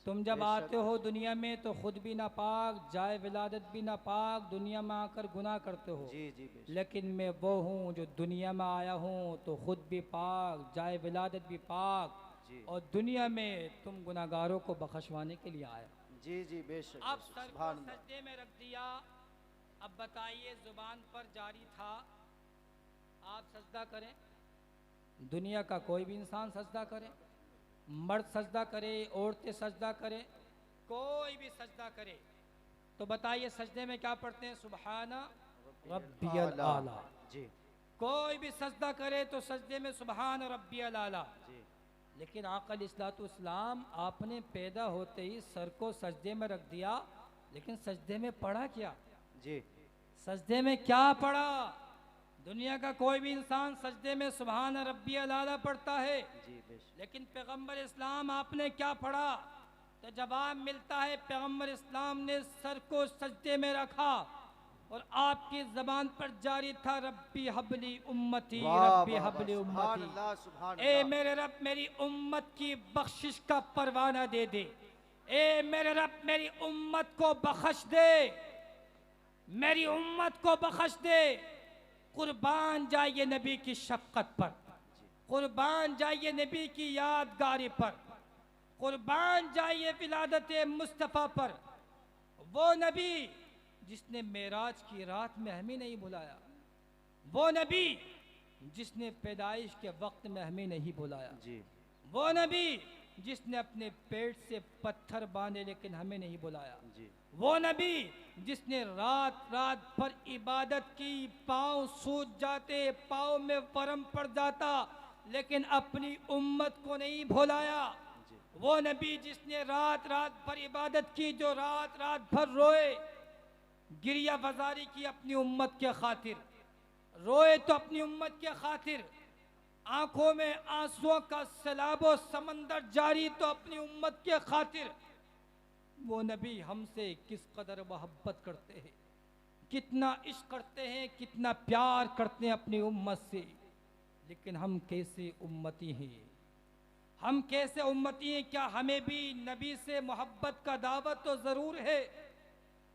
तुम जब आते हो दुनिया में तो खुद भी नापाक, जाए विलादत भी नापाक, दुनिया में आकर गुनाह करते हो। जी जी बेशक। लेकिन मैं वो हूँ जो दुनिया में आया हूँ तो खुद भी पाक, जाए विलादत भी पाक, जी। और दुनिया में तुम गुनाहगारों को बख्शवाने के लिए आया। जी जी बेशक। अब बेशक। सर को सुभान अल्लाह। सजदे में रख दिया। अब बताइए जुबान पर जारी था आप सजदा करें, दुनिया का कोई भी इंसान सजदा करे, मर्द सजदा करे, औरतें सजदा करें, कोई भी सजदा करे, तो बताइए सजदे में क्या पढ़ते हैं? सुबहाना रब्बियल आला। जी। कोई भी सजदा करे तो सजदे में सुबहान रब्बियल आला। जी। लेकिन आकल इस्लाम आपने पैदा होते ही सर को सजदे में रख दिया, लेकिन सजदे में पढ़ा क्या? जी। सजदे में क्या पढ़ा? दुनिया का कोई भी इंसान सजदे में सुबहान रब्बियल आला पढ़ता है, जी बेशक। लेकिन पैगम्बर इस्लाम आपने क्या पढ़ा? तो जवाब मिलता है पैगम्बर इस्लाम ने सर को सजदे में रखा और आपकी जबान पर जारी था रब्बी हबली उम्मती, रब्बी हबली सुभान उम्मती। अल्लाह, सुभान ए अल्लाह। मेरे रब मेरी उम्मत की बख्शिश का परवाना दे दे। ए मेरे रब मेरी उम्मत को बख्श दे, मेरी उम्मत को बख्श दे। कुर्बान जाइए नबी की शफकत पर, कुर्बान जाइए नबी की यादगारी पर, कुर्बान जाइए विलादत मुस्तफ़ा पर। वो नबी जिसने मेराज की रात में हमें नहीं बुलाया, वो नबी जिसने पैदाइश के वक्त में हमें नहीं बुलाया, जी। वो नबी जिसने अपने पेट से पत्थर बांधे लेकिन हमें नहीं बुलाया, जी। वो नबी जिसने रात रात भर इबादत की, पाँव सूज जाते, पाँव में परम पड़ जाता, लेकिन अपनी उम्मत को नहीं भुलाया। वो नबी जिसने रात रात भर इबादत की, जो रात रात भर रोए, गिरिया बाजारी की अपनी उम्मत के खातिर, रोए तो अपनी उम्मत के खातिर, आंखों में आंसुओं का सैलाबो समंदर जारी तो अपनी उम्मत के खातिर। वो नबी हमसे किस कदर मोहब्बत करते हैं, कितना इश्क करते हैं, कितना प्यार करते हैं अपनी उम्मत से। लेकिन हम कैसे उम्मती हैं, हम कैसे उम्मती हैं? क्या हमें भी नबी से मोहब्बत का दावत तो ज़रूर है,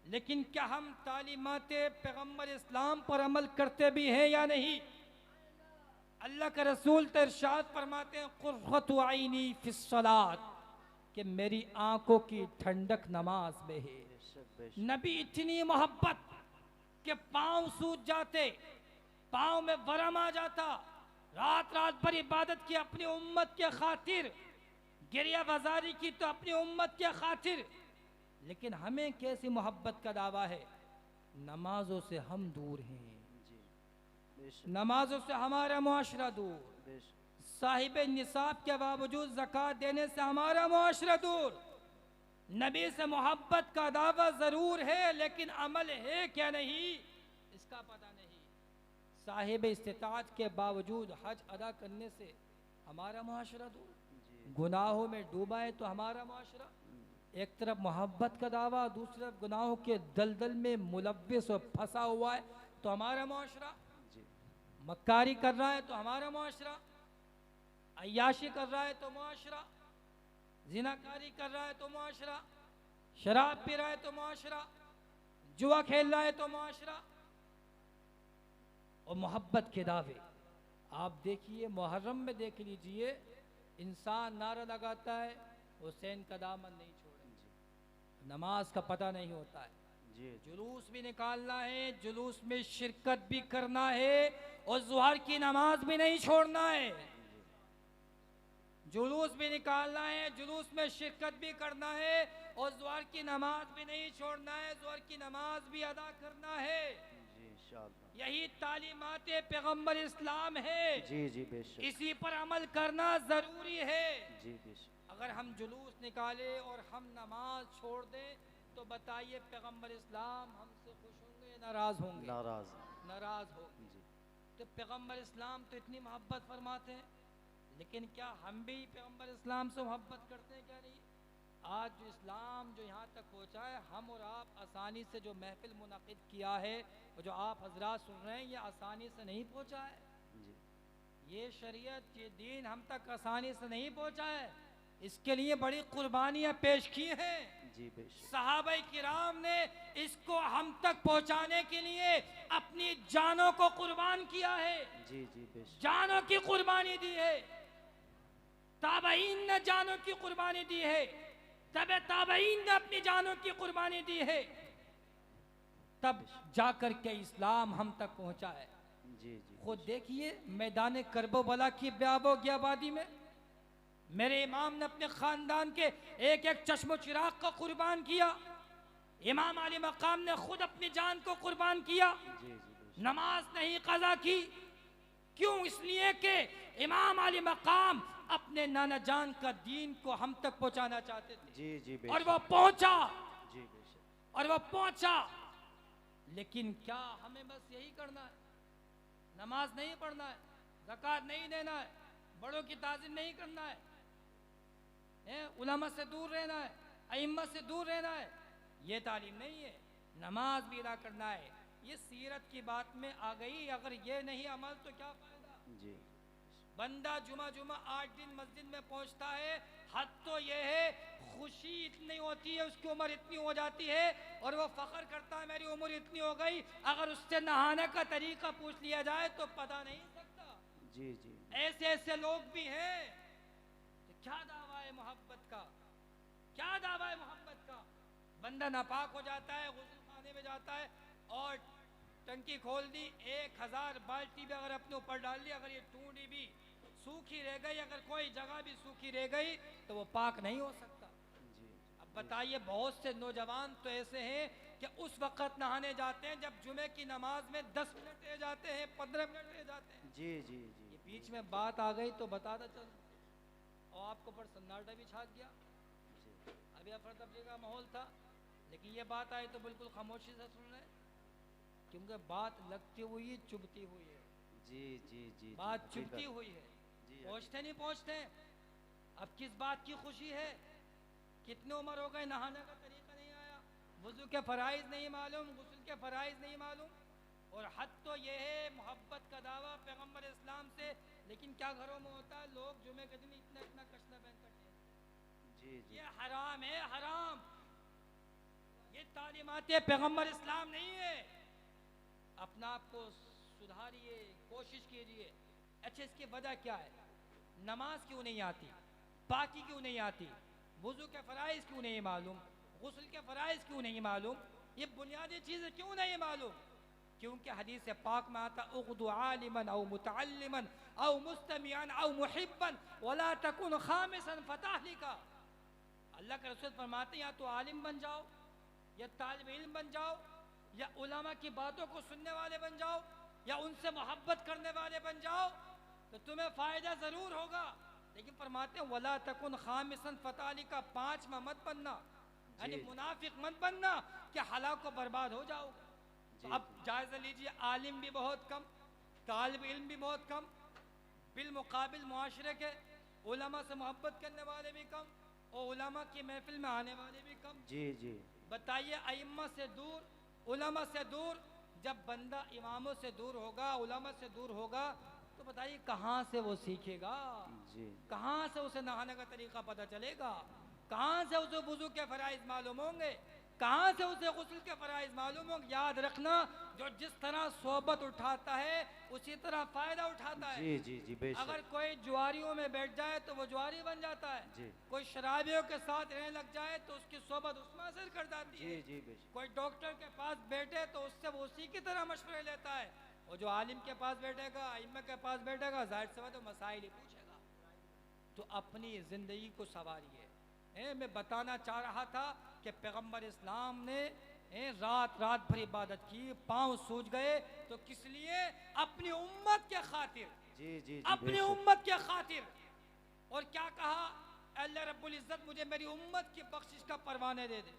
लेकिन क्या हम तालीमात पैगम्बर इस्लाम पर अमल करते भी हैं या नहीं? अल्लाह के रसूल तो इरशाद फरमाते हैं कुर्रतु आइनी फिस्सलात, कि मेरी आंखों की ठंडक नमाज में है। नबी इतनी मोहब्बत कि पाँव सूज जाते, पाँव में वरम आ जाता, रात रात भर इबादत की अपनी उम्मत के खातिर, गिरिया बाजारी की तो अपनी उम्मत के खातिर। लेकिन हमें कैसी मोहब्बत का दावा है? नमाजों से हम दूर हैं, नमाजों से हमारा मुआशरा दूर, साहिब निसाब के बावजूद ज़कात देने से हमारा मुआशरा दूर। नबी से मोहब्बत का दावा ज़रूर है, लेकिन अमल है क्या नहीं इसका पता नहीं। साहिब इस्तिताअत के बावजूद हज अदा करने से हमारा मुआशरा दूर, गुनाहों में डूबा है तो हमारा मुआशरा। एक तरफ मोहब्बत का दावा, दूसरी तरफ गुनाहों के दलदल में मुलव्विस और फंसा हुआ है, तो हमारा मुआशरा जी मक्कारी कर रहा है तो हमारा मुआशरा, अय्याशी कर रहा है तो मुआशरा, जिनाकारी कर रहा है तो मुआशरा, शराब पी रहा है तो मुआशरा, जुआ खेल रहा है तो मुआशरा। और मोहब्बत के दावे आप देखिए, मुहर्रम में देख लीजिए, इंसान नारा लगाता है हुसैन का दामन नहीं छोड़ेंगे, नमाज का पता नहीं होता है, जी जुलूस भी निकालना है, जुलूस में शिरकत भी करना है और ज़ुहर की नमाज भी नहीं छोड़ना है। जुलूस भी निकालना है, जुलूस में शिरकत भी करना है और ज़ुहर की नमाज भी नहीं छोड़ना है, ज़ुहर की नमाज भी अदा करना है। जी इंशाअल्लाह। यही तालीमात पैगम्बर इस्लाम है, जी जी बेशक। इसी पर अमल करना ज़रूरी है। जी बेशक। अगर हम जुलूस निकाले और हम नमाज छोड़ दें तो बताइए पैगम्बर इस्लाम हमसे खुश होंगे या नाराज होंगे? नाराज। नाराज होंगे। जी तो पैगम्बर इस्लाम तो इतनी मोहब्बत फरमाते हैं, लेकिन क्या हम भी पैगम्बर इस्लाम से मोहब्बत करते हैं? क्या नहीं? आज जो इस्लाम जो यहाँ तक पहुँचा है, हम और आप आसानी से जो महफिल मुनक़िद किया है और जो आप हजरात सुन रहे हैं, ये आसानी से नहीं पहुँचा है। जी ये शरीयत, ये दीन हम तक आसानी से नहीं पहुँचा है, इसके लिए बड़ी कुर्बानियाँ पेश की हैं। जी बेशक। सहाबाए किराम ने इसको हम तक पहुँचाने के लिए अपनी जानों को कुर्बान किया है, जी जी बेशक। जानों की कुर्बानी दी है। ताबईन ने जानों की कुर्बानी दी है, तबे ताबईन ने अपनी जानों की कुर्बानी दी है, तब जाकर के इस्लाम हम तक पहुंचा है। जी जी खुद देखिए मैदान करबला की बेआबोगी आबादी में मेरे इमाम ने अपने खानदान के एक एक चश्मो चिराग को कुर्बान किया। इमाम अली मकाम ने खुद अपनी जान को कुर्बान किया, जी बेशक। नमाज नहीं कज़ा की। क्यों? इसलिए कि इमाम अली मकाम अपने नाना जान का दीन को हम तक पहुंचाना चाहते थे, जी जी बेशक। और वो पहुंचा, जी बेशक। और वो पहुंचा। लेकिन क्या हमें बस यही करना है? नमाज नहीं पढ़ना है, ज़कात नहीं देना है, बड़ों की ताज़ीम नहीं करना है, उलमा से दूर रहना है, अइम्मा से दूर रहना है, ये तालीम नहीं है। नमाज भी अदा करना है। ये सीरत की बात में आ गई। अगर ये नहीं अमल तो क्या फायदा? जी बंदा जुमा जुमा 8 दिन मस्जिद में पहुंचता है, हद तो ये है खुशी इतनी होती है, उसकी उम्र इतनी हो जाती है और वो फख्र करता है मेरी उम्र इतनी हो गई। अगर उससे नहाने का तरीका पूछ लिया जाए तो पता नहीं सकता। जी जी ऐसे ऐसे लोग भी हैं। तो क्या दावा है मोहब्बत का? क्या दावा है मोहब्बत का? बंदा नापाक हो जाता है, गुस्ल खाने में जाता है और टंकी खोल दी, 1000 बाल्टी भी अगर अपने ऊपर डाल दी, अगर ये टूटी भी सूखी रह गई, अगर कोई जगह भी सूखी रह गई तो वो पाक नहीं हो सकता। जी अब बताइए, बहुत से नौजवान तो ऐसे हैं कि उस वक़्त नहाने जाते हैं जब जुमे की नमाज में 10 मिनट रह जाते हैं, 15 मिनट रह जाते हैं। जी जी जी। ये बीच में बात आ गई तो बताता चल, और आपको पर सन्नाटा भी छा गया। अभी अफरा तफरी का माहौल था, लेकिन ये बात आई तो बिल्कुल खामोशी से सुन रहे, क्योंकि बात लगती हुई चुभती हुई है। जी जी जी। बात चुभती हुई है, जी पहुँचते नहीं पहुँचते। अब किस बात की खुशी है? कितने उम्र हो गए, नहाने का तरीका नहीं आया, वुज़ू के फ़राइज़ नहीं मालूम, गुस्ल के फ़राइज़ नहीं मालूम, और हद तो ये है मोहब्बत का दावा पैगम्बर इस्लाम से। लेकिन क्या घरों में होता है, लोग जुमे के दिन इतना इतना कशना पहन करते हैं। जी जी। ये हराम है, हराम। ये तालीमात पैगम्बर इस्लाम नहीं है। अपना आप को सुधारिए, कोशिश कीजिए। अच्छा, इसकी वजह क्या है? नमाज क्यों नहीं आती? पाकी क्यों नहीं आती? वुज़ू के फ़राइज़ क्यों नहीं मालूम? गुस्ल के फ़राइज़ क्यों नहीं मालूम? ये बुनियादी चीज़ें क्यों नहीं मालूम? क्योंकि हदीस पाक में आता, उग़्दु आलिमन औ मुतअल्लिमन औ मुस्तमिअन औ मुहिब्बन वला तकुन खामिसन फताहलिका। अल्लाह के रसूल फरमाते हैं, या तो आलिम बन जाओ, या तालिब इल्म बन जाओ, या उलमा की बातों को सुनने वाले बन जाओ, या उनसे मोहब्बत करने वाले बन जाओ, तो तुम्हें फ़ायदा ज़रूर होगा। लेकिन फरमाते हैं वला तकुन खामिसन फताहलिका, 5 में मत बनना, यानी मुनाफिक मत बनना कि हलाक को बर्बाद हो जाओगे। तो अब जायज़ा लीजिए, आलिम भी बहुत कम, तालिब इल्म भी बहुत कम, बिल मुकाबिल मुआशरे के उलमा से मोहब्बत करने वाले भी कम, और उलमा की महफिल में आने वाले भी कम। जी जी बताइए, अइम्मा से दूर, उलमा से दूर, जब बंदा इमामों से दूर होगा, उलमा से दूर होगा, तो बताइए कहाँ से वो सीखेगा? जी कहाँ से उसे नहाने का तरीका पता चलेगा? कहाँ से उसे वुज़ू के फ़राइज़ मालूम होंगे? कहाँ से उसे गुस्ल के फ़राइज़ मालूम होंगे? याद रखना, जो जिस तरह सोबत उठाता है उसी तरह फ़ायदा उठाता है। जी जी जी बेशक। अगर कोई जुआरियों में बैठ जाए तो वो जुआरी बन जाता है। जी कोई शराबियों के साथ रहने लग जाए तो उसकी सोबत उसमें असर कर जाती जी है। जी बेशक। कोई डॉक्टर के पास बैठे तो उससे वो उसी की तरह मशवरे लेता है, और जो आलिम के पास बैठेगा, इमाम के पास बैठेगा, जाहिर सी बात है मसाइल ही पूछेगा। तो अपनी ज़िंदगी को संवारिए। मैं बताना चाह रहा था कि पैगंबर इस्लाम ने रात रात भर इबादत की, पाँव सूज गए, तो किस लिए? अपनी उम्मत के खातिर, जी जी जी अपनी बेशक। उम्मत के खातिर। और क्या कहा? अल्लाह रब्बुल इज़्ज़त मुझे मेरी उम्मत की बख्शिश का परवाने दे दे।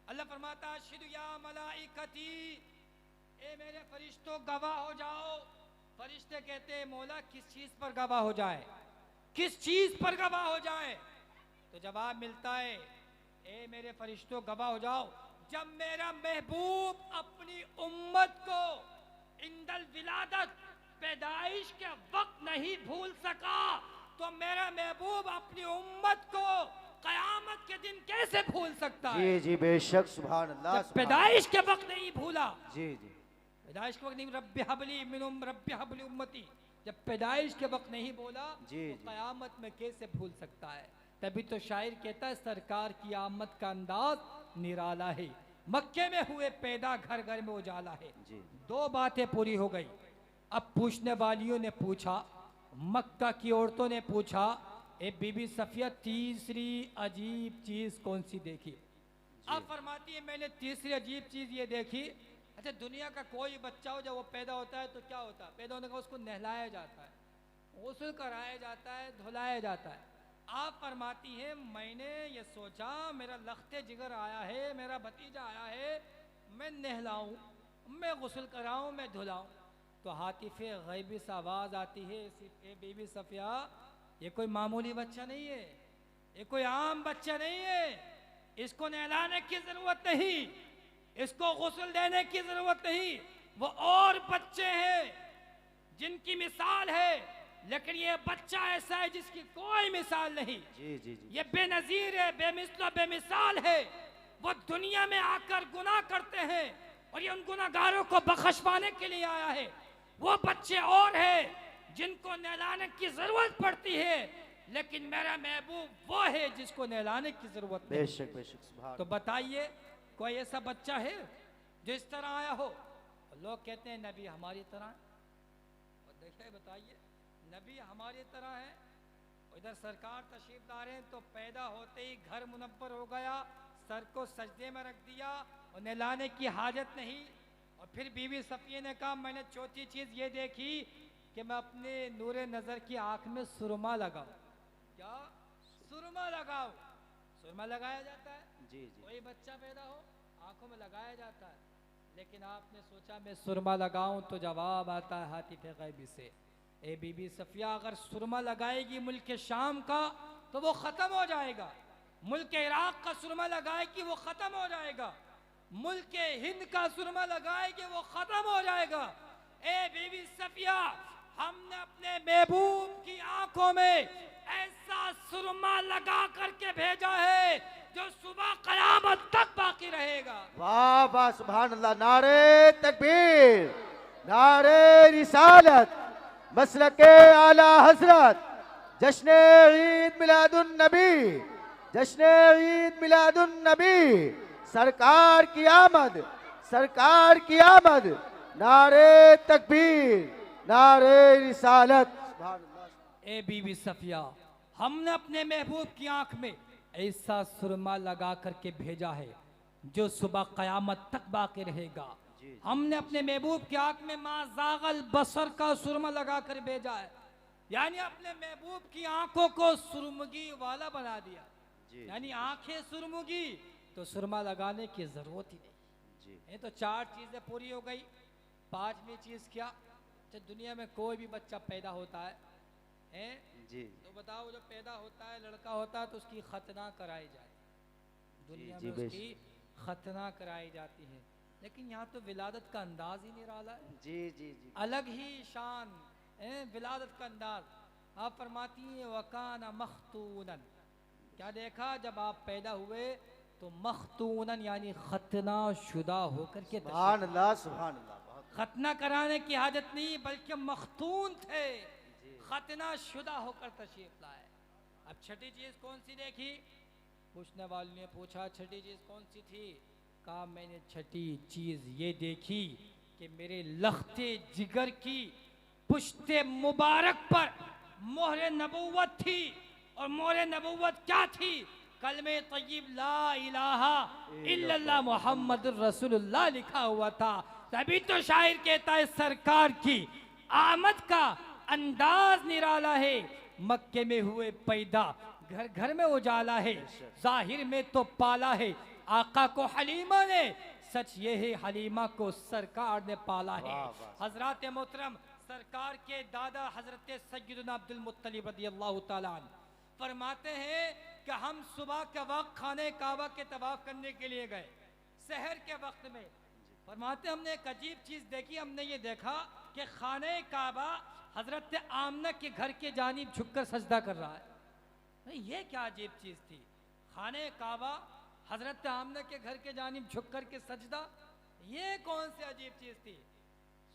अल्लाह फरमाता है, शिदु या मलाइकती, ए मेरे फरिश्तों गवाह हो जाओ। फरिश्ते कहते हैं, मौला किस चीज़ पर गवाह हो जाए? किस चीज़ पर गवाह हो जाए? तो जवाब मिलता है, ए मेरे फरिश्तों गवाह हो जाओ, जब मेरा महबूब अपनी उम्मत को इंदल विलादत, पैदाइश के वक्त नहीं भूल सका, तो मेरा महबूब अपनी उम्मत को कयामत के दिन कैसे भूल सकता है? जी जी बेशक। सुभान अल्लाह। जब पैदाइश के वक्त नहीं भूला, जी जी पैदाइश के वक्त नहीं, रब्बी हबली मिनुम रब्बी हबली उम्मती, जब पैदाइश के वक्त नहीं बोला जी, तो जी। कयामत में कैसे भूल सकता है? तभी तो शायर कहता है, सरकार की आमद का अंदाज निराला है, मक्के में हुए पैदा घर घर में उजाला है। जी दो बातें पूरी हो गई। अब पूछने वालियों ने पूछा, मक्का की औरतों ने पूछा, ए बीबी सफिया तीसरी अजीब चीज कौन सी देखी? अब फरमाती है, मैंने तीसरी अजीब चीज ये देखी। अच्छा, दुनिया का कोई बच्चा हो, जब वो पैदा होता है तो क्या होता है? पैदा होने का उसको नहलाया जाता है, गुस्ल कराया जाता है, धुलाया जाता है। आप फरमाती हैं, मैंने ये सोचा मेरा लख्ते जिगर आया है, मेरा भतीजा आया है, मैं नहलाऊं, मैं गुस्ल कराऊं, मैं धुलाऊं। तो हातिफे गैबी से आवाज़ आती है, ए बीबी सफिया, ये कोई मामूली बच्चा नहीं है, ये कोई आम बच्चा नहीं है, इसको नहलाने की ज़रूरत नहीं, इसको गुस्ल देने की ज़रूरत नहीं। वो और बच्चे हैं जिनकी मिसाल है, लेकिन ये बच्चा ऐसा है जिसकी कोई मिसाल नहीं। जी जी जी ये बेनज़ीर है, बेमिसल बेमिसाल है। वो दुनिया में आकर गुनाह करते हैं और ये उन गुनाहगारों को बख्शवाने के लिए आया है। वो बच्चे और हैं जिनको नहलाने की जरूरत पड़ती है, लेकिन मेरा महबूब वो है जिसको नहलाने की जरूरत नहीं। बेशक बेशक। सुभान। तो बताइए, कोई ऐसा बच्चा है जो इस तरह आया हो? लोग कहते हैं नबी हमारी तरह है, और देखिए बताइए, नबी हमारी तरह है। इधर सरकार तशरीफ ला रहे हैं तो पैदा होते ही घर मुनव्वर हो गया, सर को सजदे में रख दिया और नहलाने की हाजत नहीं। और फिर बीवी सफिया ने कहा, मैंने चौथी चीज़ ये देखी कि मैं अपने नूरे नज़र की आँख में सुरमा लगाऊं। क्या सुरमा लगाओ? सुरमा लगाया जाता है, जी जी कोई बच्चा पैदा हो आंखों में लगाया जाता है, लेकिन आपने सोचा मैं सुरमा लगाऊं, तो जवाब आता है हातिफे गैबी से, ए बीबी सफिया, अगर सुरमा लगाएगी मुल्क शाम का तो वो ख़त्म हो जाएगा, मुल्क इराक का सुरमा लगाएगी वो ख़त्म हो जाएगा, मुल्क हिंद का सुरमा लगाएगी वो ख़त्म हो जाएगा। ए बीबी सफिया, हमने अपने महबूब की आंखों में ऐसा सुरमा लगा करके भेजा है जो सुबह कयामत तक बाकी रहेगा। वाह वाह। सुभान अल्लाह। नारे तकबीर, नारे रिसालत, मसलके आला हजरत, जश्न ईद मिलादुन नबी, जश्न ईद मिलादुन नबी, सरकार की आमद, सरकार की आमद। नारे तकबीर, नारे रिसालत। सुभान अल्लाह। ए बीबी सफिया, हमने अपने महबूब की आंख में ऐसा सुरमा लगा करके भेजा है जो सुबह कयामत तक बाकी रहेगा। हमने अपने महबूब की आंख में माज़ागल बसर का सुरमा लगा कर भेजा है, यानी अपने महबूब की आंखों को सुरमगी वाला बना दिया। यानी आंखें सुरमगी तो सुरमा लगाने की जरूरत ही नहीं। ये तो चार चीजें पूरी हो गई। पांचवी चीज क्या? जब दुनिया में कोई भी बच्चा पैदा होता है हैं? जी तो बताओ, जब पैदा होता है लड़का होता है तो उसकी खतना कराई जाए, दुनिया जी, में बेशक। उसकी खतना कराई जाती है। लेकिन यहाँ तो विलादत का अंदाज ही निराला है, जी जी जी अलग ही शान है विलादत का अंदाज। आप फरमाती हैं वकाना मख्तूनन, क्या देखा जब आप पैदा हुए तो मख्तूनन यानी खतना शुदा होकर के सुभान अल्लाह सुभान अल्लाह। बहुत खतना कराने की हाजत नहीं बल्कि मख्तून थे, खतना शुदा होकर तशरीफ लाए। अब छठी चीज कौन सी देखी? पूछने वाले ने पूछा छठी चीज कौन सी थी? कहा मैंने छठी चीज ये देखी कि मेरे लख्ते जिगर की पुश्ते मुबारक पर मोहरे नबूवत थी। और मोहरे नबूवत क्या थी? कलमे तय्यब ला इलाहा इल्लल्लाह मुहम्मदुर रसूलुल्लाह लिखा हुआ था। तभी तो शायर कहता है सरकार की आमद का अंदाज निराला है, मक्के में हुए पैदा घर घर में उजाला है, जाहिर में तो पाला है आका को हलीमा ने, सच ये है हलीमा को सरकार ने पाला है। हजरत मोहतरम सरकार के दादा हजरत सैयदना अब्दुल मुत्तलिब रदियल्लाहु ताला अन्हु फरमाते हैं कि हम सुबह के वक्त खाने काबा के तवाफ करने के लिए गए शहर के वक्त में। फरमाते हमने एक अजीब चीज देखी, हमने ये देखा कि खाने काबा हजरत आमना के घर के जानिब झुककर सजदा कर रहा है। नहीं, ये क्या अजीब चीज थी? खाने काबा हजरत आमना के घर के जानिब झुक कर के सजदा, ये कौन सी अजीब चीज थी?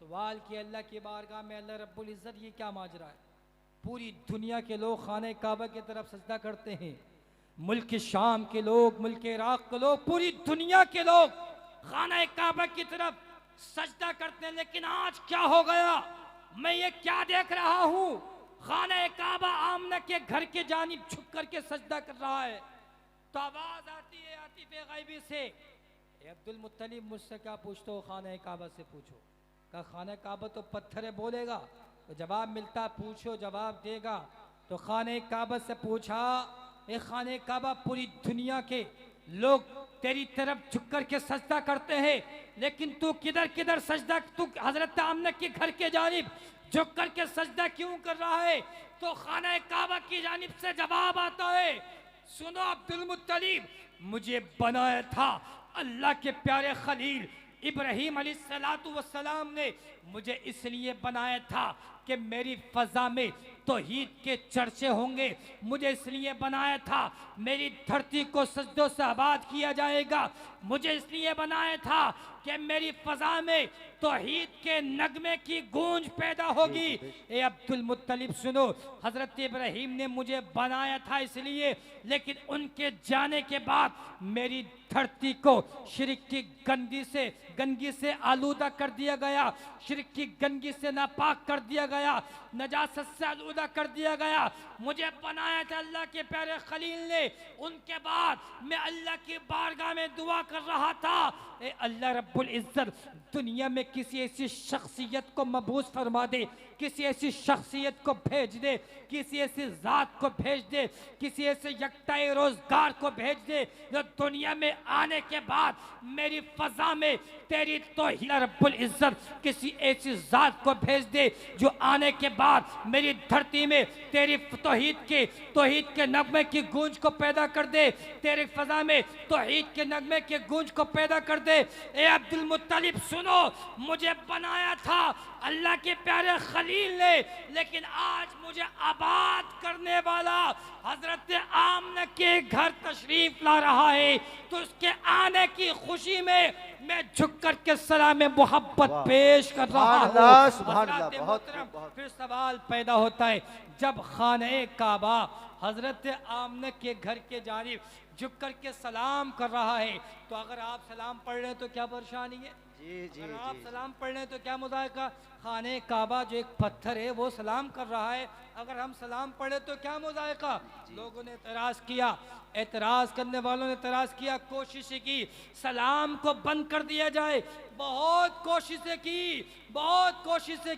सवाल किया अल्लाह की बारगाह में, अल्लाह रब्बुल इज्जत ये क्या माजरा है? पूरी दुनिया के लोग खाने काबा की तरफ सजदा करते हैं, मुल्क शाम के लोग, मुल्क इराक के लोग, पूरी दुनिया के लोग खाना काबा की तरफ सजदा करते हैं। लेकिन आज क्या हो गया? मैं ये क्या देख रहा हूँ? खाना काबा आमना के घर के जानिब झुक करके सजदा कर रहा है। तो आवाज आती है आतिफे गैबी से, ए अब्दुल मुत्तलिब मुझसे क्या पूछते हो? खाना काबा से पूछो। कहा खाना काबा तो पत्थर है बोलेगा, तो जवाब मिलता पूछो जवाब देगा। तो खाने काबा से पूछा, ए खाने काबा पूरी दुनिया के लोग तेरी तरफ झुक कर के सजदा करते हैं, लेकिन तू किधर किधर सजदा, तू हजरत आमना के घर के जानिब झुक कर के सजदा क्यों कर रहा है? तो खाना काबा की जानिब से जवाब आता है, सुनो अब्दुल मुत्तलिब, मुझे बनाया था अल्लाह के प्यारे खलील इब्राहिम अलैहिस्सलातु वस्सलाम ने। मुझे इसलिए बनाया था कि मेरी फजा में तौहीद के चर्चे होंगे। मुझे इसलिए बनाया था मेरी धरती को सजदों से आबाद किया जाएगा। मुझे इसलिए बनाया था कि मेरी फजा में तौहीद के नगमे की गूंज पैदा होगी। ए अब्दुल मुत्तलिब सुनो, हजरत इब्राहिम ने मुझे बनाया था इसलिए, लेकिन उनके जाने के बाद मेरी धरती को शिरक की गंदगी से आलूदा कर दिया गया, शिरक की गंदगी से नापाक कर दिया गया, नजासत से आलूदा कर दिया गया। मुझे बनाया था अल्लाह के प्यारे खलील ने। उनके बाद मैं अल्लाह की बारगाह में दुआ कर रहा था, ए अल्लाह रब्बुल इज्जत दुनिया में किसी ऐसी शख्सियत को मबूस फरमा दे, किसी ऐसी शख्सियत को भेज दे, किसी ऐसी जात को भेज दे, किसी ऐसे यकताई रोजगार को भेज दे जो दुनिया में आने के बाद मेरी फजा में तेरी तौहीद, रब्बुल इज्जत किसी ऐसी जात को भेज दे जो आने के बाद मेरी धरती में तेरी तौहीद के नगमे की गूंज को पैदा कर दे, तेरी फजा में तौहीद के नगमे के गूंज को पैदा कर दे। ए अब्दुल मुत्तलिब सुनो, मुझे बनाया था अल्लाह के प्यारे खलील ने, लेकिन आज मुझे आबाद करने वाला हजरत आमना के घर तशरीफ ला रहा है। तो उसके आने की खुशी में मैं झुक कर के सलाम मोहब्बत पेश कर रहा हूँ। हजरत मोहतरम, फिर सवाल पैदा होता है, जब खाने काबा हजरत आमना के घर के जानिब झुक कर के सलाम कर रहा है, तो अगर आप सलाम पढ़ रहे हैं तो क्या परेशानी है? अगर आप सलाम पढ़ रहे हैं तो क्या मुज़ायका? खाने काबा जो एक पत्थर है वो सलाम कर रहा है, अगर हम सलाम पढ़े तो क्या मुज़ायका? लोगों ने एतराज़ किया, एतराज़ करने वालों ने एतराज़ किया, कोशिश की सलाम को बंद कर दिया जाए, बहुत कोशिशें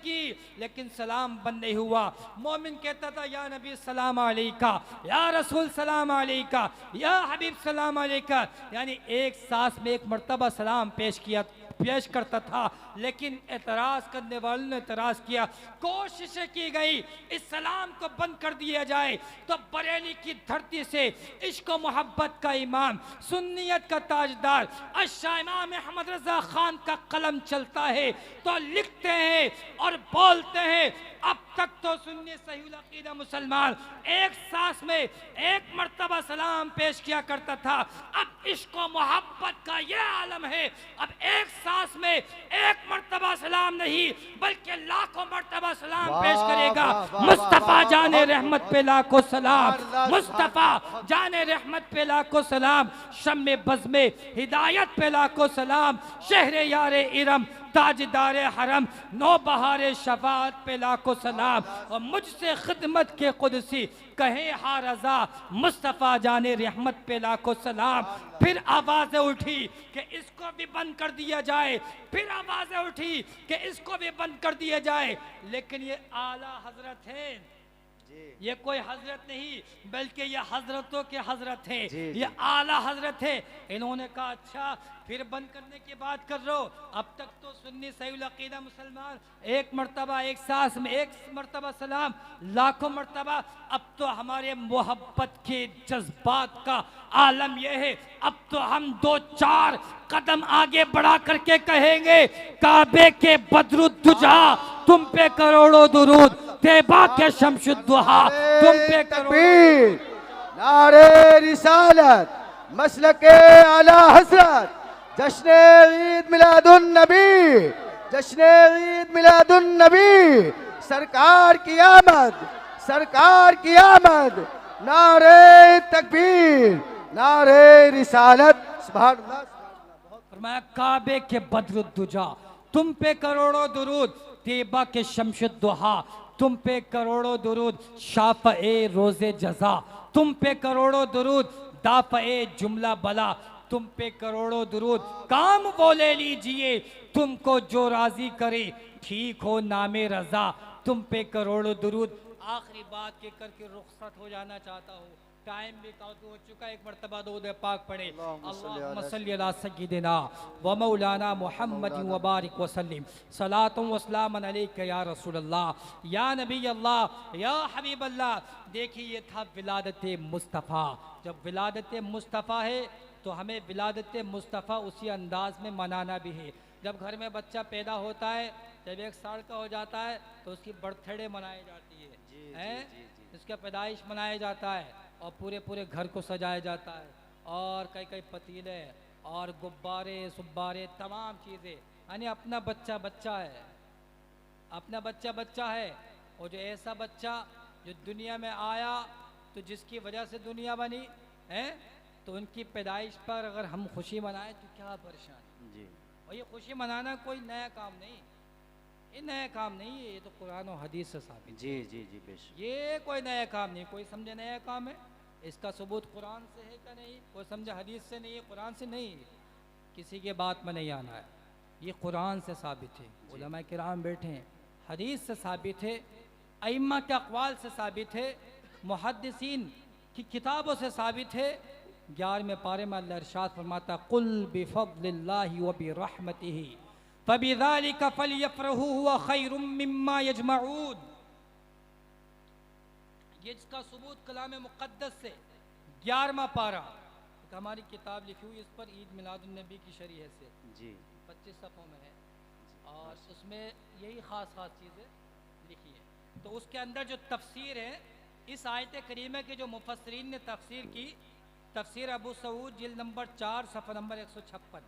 की, लेकिन सलाम बंद नहीं हुआ। मोमिन कहता था या नबी सलाम अलैका, या रसूल सलाम अलैका, या हबीब सलाम अलैका, यानी एक सांस में एक मर्तबा सलाम पेश किया पेश करता था, लेकिन एतराज करने वालों ने एतराज किया, कोशिशें की गई इस सलाम को बंद कर दिया जाए, तो बरेली की धरती से इश्क व मोहब्बत का इमाम, सुन्नियत का ताजदार अशाह इमाम अहमद रजा खान का कलम चलता है तो लिखते हैं और बोलते हैं, अब तक तो सुन्नी सही अकीदा मुसलमान एक सांस में एक मर्तबा सलाम पेश किया करता था, अब इश्क व मोहब्बत का ये आलम है, अब एक सांस में एक मर्तबा सलाम नहीं बल्कि लाखों मर्तबा सलाम वाह, पेश करेगा। वाह, वाह, मुस्तफ़ा वाह, जाने वाह, रहमत पे लाखों सलाम, सुभान मुस्तफ़ा अल्लाह, जाने रहमत पे लाखों सलाम, शम्मे बज़्मे हिदायत पे लाखों सलाम, शहरे यारे इरम ताजदारे हरम नौबहारे शफात पे लाखों सलाम, और मुझसे खिदमत के कुदसी कहे हा रजा मुस्तफ़ा जाने रहमत पे लाखों सलाम। फिर आवाज़ें उठी कि इसको भी बंद कर दिया जाए, फिर आवाज़ें उठी कि इसको भी बंद कर दिया जाए, लेकिन ये आला हजरत है, ये कोई हजरत नहीं बल्कि ये हजरतों के हजरत हैं, ये आला हजरत है। इन्होंने कहा अच्छा फिर बंद करने की बात कर रहे हो, अब तक तो सुन्नी सही अकीदा मुसलमान एक मर्तबा एक सांस में एक मर्तबा सलाम लाखों मर्तबा, अब तो हमारे मोहब्बत के जज्बात का आलम यह है, अब तो हम 2-4 कदम आगे बढ़ा करके कहेंगे, काबे के बदरुद्दुजा तुम पे करोड़ों दुरूद, तैबा के शमशुद्दुहा तुम पे तकबीर, नारे रिसालत, मसलके आला हजरत, जश्न ईद मिलादुन नबी, जश्न ईद मिलादुन नबी, सरकार की आमद, सरकार की आमद, नारे तकबीर, नारे रिसालत, सुभान अल्लाह। फरमाया काबे के बदरुद्दुजा तुम पे करोड़ों दुरूद, तैबा के शमशुद्दुहा तुम पे करोड़ों दुरूद, शाफ़ए रोज़े जज़ा तुम पे करोड़ों दुरूद, दाफ़ए जुमला बला तुम पे करोड़ों दुरूद, काम वो ले लीजिए तुमको जो राजी करे, ठीक हो नामे रजा तुम पे करोड़ों दुरूद। आखिरी बात के करके रुखसत हो जाना चाहता हूँ, टाइम भी काफी हो चुका है, एक मरतबा दुरूद पाक पढ़े, अल्लाहुम्मा सल्ली अला सय्यिदिना व मौलाना मुहम्मद व बारिक व सल्लिम सलातुम व सलामन अलैका या रसूल अल्लाह या नबी अल्लाह या हबीब अल्लाह। देखिए ये था विलादत मुस्तफ़ा, जब विलादत मुस्तफ़ा है तो हमें विलादत मुस्तफ़ा उसी अंदाज में मनाना भी है। जब घर में बच्चा पैदा होता है, जब 1 साल का हो जाता है तो उसकी बर्थडे मनाई जाती है, उसका पैदाइश मनाया जाता है और पूरे घर को सजाया जाता है, और कई पतीले और गुब्बारे सुब्बारे तमाम चीज़ें, यानी अपना बच्चा बच्चा है, अपना बच्चा बच्चा है। और जो ऐसा बच्चा जो दुनिया में आया तो जिसकी वजह से दुनिया बनी है, तो उनकी पैदाइश पर अगर हम खुशी मनाएं तो क्या परेशानी जी। और ये खुशी मनाना कोई नया काम नहीं, ये नया काम नहीं है, ये तो कुरान और हदीस से साबित जी जी जी बेशक, ये कोई नया काम नहीं। कोई समझे नया काम है, इसका सबूत कुरान से है क्या नहीं, कोई समझे हदीस से नहीं है, कुरान से नहीं, किसी के बात में नहीं आना है, ये कुरान से साबित है, उलमा किराम बैठे हैं, हदीस से साबित है, अइम्मा के अक़वाल से साबित है, मुहद्दिसीन की किताबों से साबित है। 11वें पारे में अल्लाह इरशाद फरमाता, कुल बिफ़ज़्लिल्लाहि व बिरहमतिही फबिज़ालिका फ़लयफ़रहू हुवा खैरुम मिम्मा यजमऊन। ये इसका सबूत कलाम मुक़द्दस से 11वां पारा, एक हमारी किताब लिखी हुई इस पर ईद मिलादुन नबी की शरीह से जी 25 सफ़ों में है, और उसमें यही ख़ास चीज़ें लिखी है। तो उसके अंदर जो तफसीर है इस आयत करीमा के, जो मुफस्सिरीन ने तफसीर की, तफसीर अबू सऊद जिल्द नंबर 4 सफ़ा नंबर 156,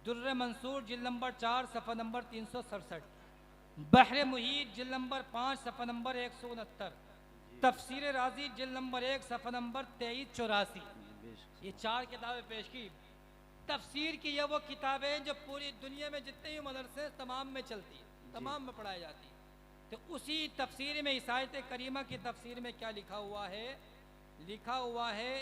दुर्र मंसूर जिल्द नंबर 4 सफ़ा नंबर 367, बहर मुहीत जिल्द नंबर 5 सफ़ा नंबर 169, तफसीर राजी जिल्द नंबर 1 सफ़ा नंबर 2384, ये 4 किताबें पेश की। तफसीर की ये वो किताबें जो पूरी दुनिया में जितने भी मदरसे तमाम में चलती है, तमाम में पढ़ाई जाती है। तो उसी तफसीर में, इस आयत करीमा की तफसीर में क्या लिखा हुआ है, लिखा हुआ है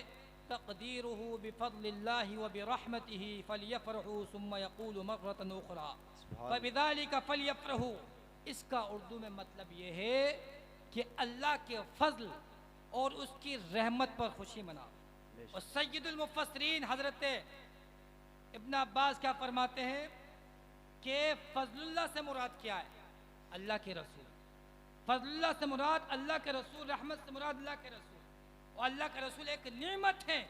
तक़दीरुहु बिफ़ज़्लिल्लाहि व बिरहमतिही फ़लयफ़रहू सुम्मा यक़ूलु मर्रतन उख़रा फ़बिज़ालिका फ़लयफ़रहू। इसका उर्दू में मतलब ये है कि अल्लाह के फज़ल और उसकी रहमत पर खुशी मना। और सय्यदुल मुफ़स्सिरीन हज़रत इब्न अब्बास क्या फरमाते हैं कि फजलुल्लाह से मुराद क्या है? अल्लाह के रसूल। फजलुल्लाह से मुराद अल्लाह के रसूल, रहमत से मुराद अल्लाह के रसूल। और अल्लाह के रसूल एक नेमत है।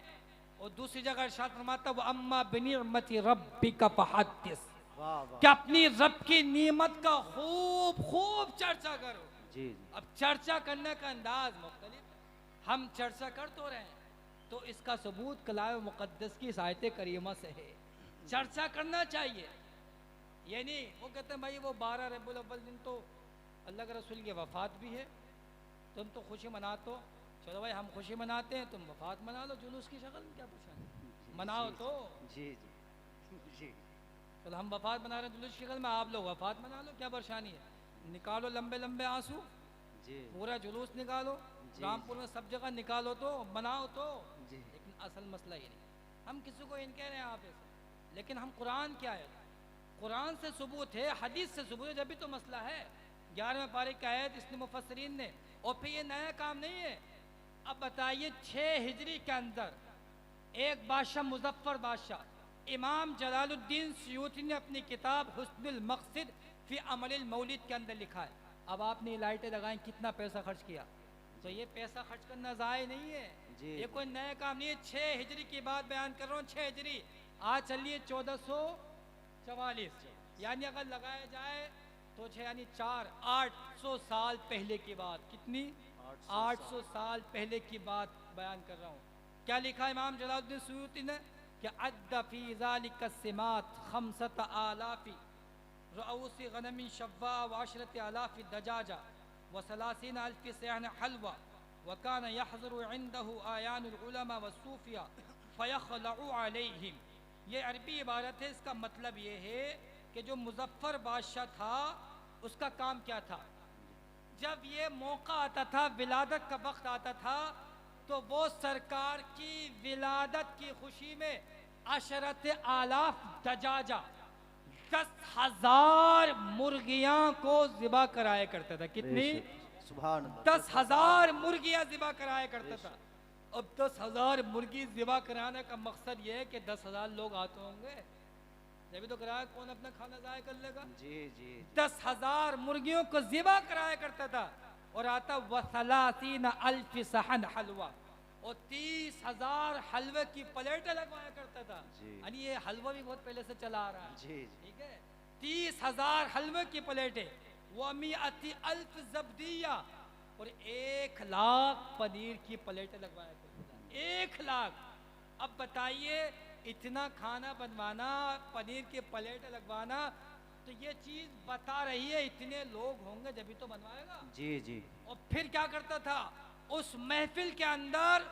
और दूसरी जगह इरशाद फरमाता वो अम्मा बिनिअमति रब्बिका फहद्दिस, वाह वाह कि अपनी रब की नेमत का खूब खूब चर्चा करो। जी अब चर्चा करने का अंदाज मुख्तलिफ है। हम चर्चा कर तो रहे हैं, तो इसका सबूत कलाम मुक़द्दस की आयत करीमा से है। चर्चा करना चाहिए। ये नहीं वो कहते हैं भाई वो 12 रबीउल अव्वल दिन तो अल्लाह के रसूल की वफ़ात भी है, तुम तो खुशी मनाते हो। चलो भाई हम खुशी मनाते हैं, तुम वफ़ात मना लो जुलूस की शक्ल में, क्या परेशानी, मनाओ तो। जी जी जी चलो हम वफ़ात मना रहे हैं जुलूस की शक्ल में, आप लोग वफ़ात मना लो, क्या परेशानी है। निकालो लंबे लंबे आंसू, जी पूरा जुलूस निकालो, जी, रामपुर में सब जगह निकालो तो, मनाओ तो। जी लेकिन असल मसला ये नहीं, हम किसी को इन कह रहे हैं आप ऐसे, लेकिन हम कुरान क्या है, कुरान से सबूत है, हदीस से सबूत है, जब भी तो मसला है। 11वें पारे की आयत इसने मुफस्सरीन ने, और फिर ये नया काम नहीं है। अब बताइए 6 हिजरी के अंदर एक बादशाह मुजफ्फर बादशाह इमाम जलालुद्दीन सयूती ने अपनी किताब हुस्नुल मक़सिद फी अमलिल मौलिद के अंदर लिखा है। अब आपने लाइटें लगाई, कितना पैसा खर्च किया, तो ये पैसा खर्च करना ज़ाय नहीं है। जी। ये कोई नया काम नहीं है। 6 हिजरी की बात बयान कर रहा हूँ। 6 हिजरी आज चलिए 1444, यानी अगर लगाया जाए तो 6 यानी 4 800 साल पहले की बात। कितनी? 800 साल पहले की बात बयान कर रहा हूँ। क्या लिखा इमाम जलालुद्दीन सयूती ने कि अद्द फी ज़ालिका सिमात खमसत आलाफी रऊसी गनमी शव्वा व अशरत आलाफी दजाजा व सलासीन अल्फी सयान हलवा व कान यहज़रु इंदहु आयानुल उलमा व सूफिया फयखलउ अलैहिम। ये अरबी इबारत है। इसका मतलब ये है कि जो मुजफ्फर बादशाह था उसका काम क्या था, जब ये मौका आता था, विलादत का वक्त आता था, तो वो सरकार की विलादत की खुशी में अशरत आलाफ दजाजा 10,000 मुर्गियां को ज़िबा कराया करता था। कितनी? सुभान अल्लाह। 10,000 मुर्गियां ज़िबा कराया करता था। अब 10,000 मुर्गी ज़िबा कराने का मकसद ये है कि 10,000 लोग आते होंगे, जब भी तो कराया कौन अपना खाना ज़ाया कर लेगा। जी जी 10,000 मुर्गियों को ज़िबा कराया करता था। और आता वसलासीन अल्फी सहन हलवा, और 30,000 हलवे की प्लेटें लगवाया करता था। जी। यानी ये हलवा भी बहुत पहले से चला आ रहा है। जी ठीक है, 30,000 हलवे की प्लेटें, वो मिअती अल्फ जब्दिया, और 1 लाख पनीर की प्लेटें लगवाया करता था। 1 लाख। अब बताइए इतना खाना बनवाना, पनीर की प्लेटें लगवाना, तो ये चीज बता रही है इतने लोग होंगे जब भी तो बनवाएगा। जी जी और फिर क्या करता था, उस महफिल के अंदर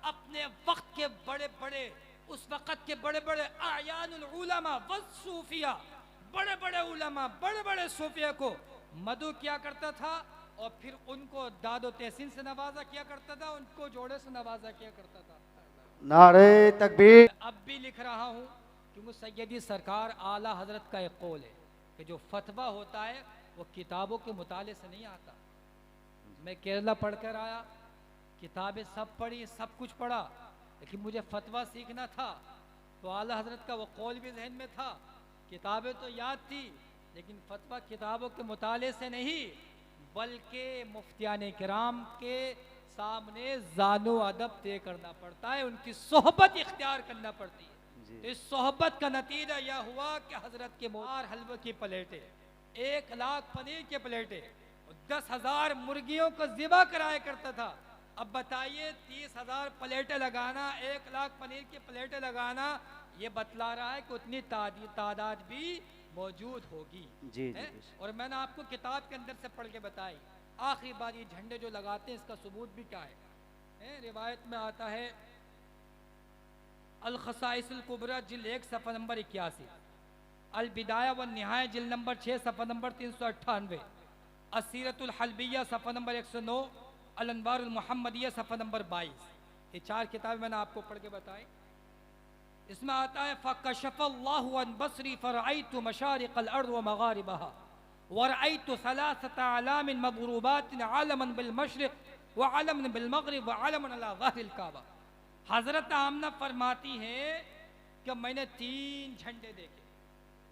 अपने वक्त के बड़े बड़े, उस वक्त के बड़े बड़े आयानुल उलमा व सूफिया, बड़े बड़े उलमा, बड़े बड़े सूफिया को मदु किया करता था, और फिर उनको दादो तहसीन से नवाजा किया करता था, उनको जोड़े से नवाजा किया करता था। नारे तकबीर। अब भी लिख रहा हूँ क्योंकि सैयदी सरकार आला हजरत का एक कौल है कि जो फतवा होता है वो किताबों के मुताले से नहीं आता। मैं केरला पढ़ कर आया, किताबें सब पढ़ी, सब कुछ पढ़ा, लेकिन मुझे फतवा सीखना था, तो आला हजरत का वो कौल भी जहन में था, किताबें तो याद थी, लेकिन फतवा किताबों के मुताले से नहीं, बल्कि मुफ्तियान किराम के सामने जानो अदब तय करना पड़ता है, उनकी सोहबत इख्तियार करना पड़ती है। तो इस सोहबत का नतीजा यह हुआ कि हजरत के मुबार हलवे की प्लेटें, 1 लाख पनीर की प्लेटें, 10,000 मुर्गियों को ज़िबा कराया करता था। अब बताइए 30,000 प्लेटें लगाना, 1 लाख पनीर की प्लेटें लगाना, ये बतला रहा है कि उतनी तादाद भी मौजूद होगी। जी है? जी और मैंने आपको किताब के अंदर से पढ़ के बताई। आखिरी बार ये झंडे जो लगाते हैं इसका सबूत भी क्या है? रिवायत में आता है अल खसाइसुल कुबरा जिल्द 1 सफ़ा नंबर 81, अल बिदाया व निहाया जिल्द नंबर 6 सफ़ा नंबर 398, असीरतुल हलबिया सफ़ा नंबर 109, अल अनवारुल मुहम्मदिया सफ़ा नंबर 22। ये 4 किताबें मैंने आपको पढ़ के बताई। इसमें आता है फ़कशफ़ल्लाहु अन बसरी फ़रअयतु मशारिक़ल अर्ज़ व मग़ारिबहा वरअयतु सलासत अलामिन मग़रूबातिन अलमन बिल मशरिक़ व अलमन बिल मग़रिब व अलमन अला ज़हरिल काबा। हज़रत आमना फरमाती हैं कि मैंने 3 झंडे देखे,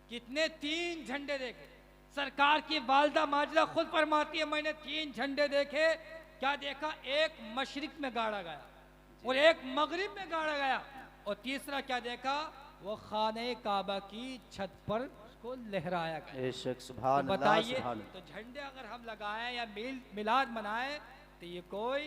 कितने 3 झंडे देखे। सरकार की वालदा माजरा खुद फरमाती है मैंने 3 झंडे देखे। क्या देखा? एक मशरिक में गाड़ा गया और एक मगरिब में गाड़ा गया, और तीसरा क्या देखा? वो खाने काबा की छत पर उसको लहराया गया। बेशक सुभान तो अल्लाह बताइए, सुभान तो झंडे अगर हम लगाएं या मिलाद मनाएं तो ये कोई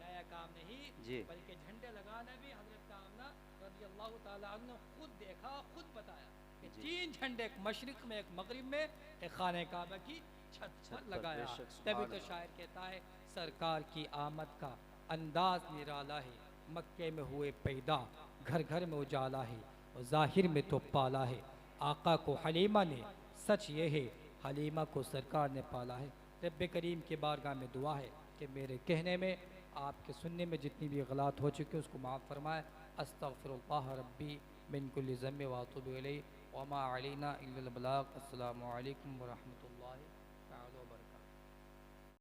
नया काम नहीं, जी। बल्कि झंडे लगाना भी हजरत आमना रज़ियल्लाहु ताला अन्हा ने खुद देखा, खुद बताया कि 3 झंडे, एक मशरिक में, एक मगरिब में, एक खाने काबा की छत पर लगाया। बेशक तभी सुभान तो शायर कहता है सरकार की आमद का अंदाज निराला है, मक्के में हुए पैदा, घर घर में उजाला है, और जाहिर में तो पाला है। आका को हलीमा ने, सच ये है हलीमा को सरकार ने पाला है। रब्बे करीम के बारगाह में दुआ है कि मेरे कहने में, आपके सुनने में जितनी भी गलत हो चुकी उसको माफ़ फरमाए। अस्तगफिरुल्लाह रब्बी मिन कुल्लि ज़म्बि व अतूबु इलैहि व मा अलैना इल्लल बलाग। अस्सलामु अलैकुम व रहमतुल्लाहि।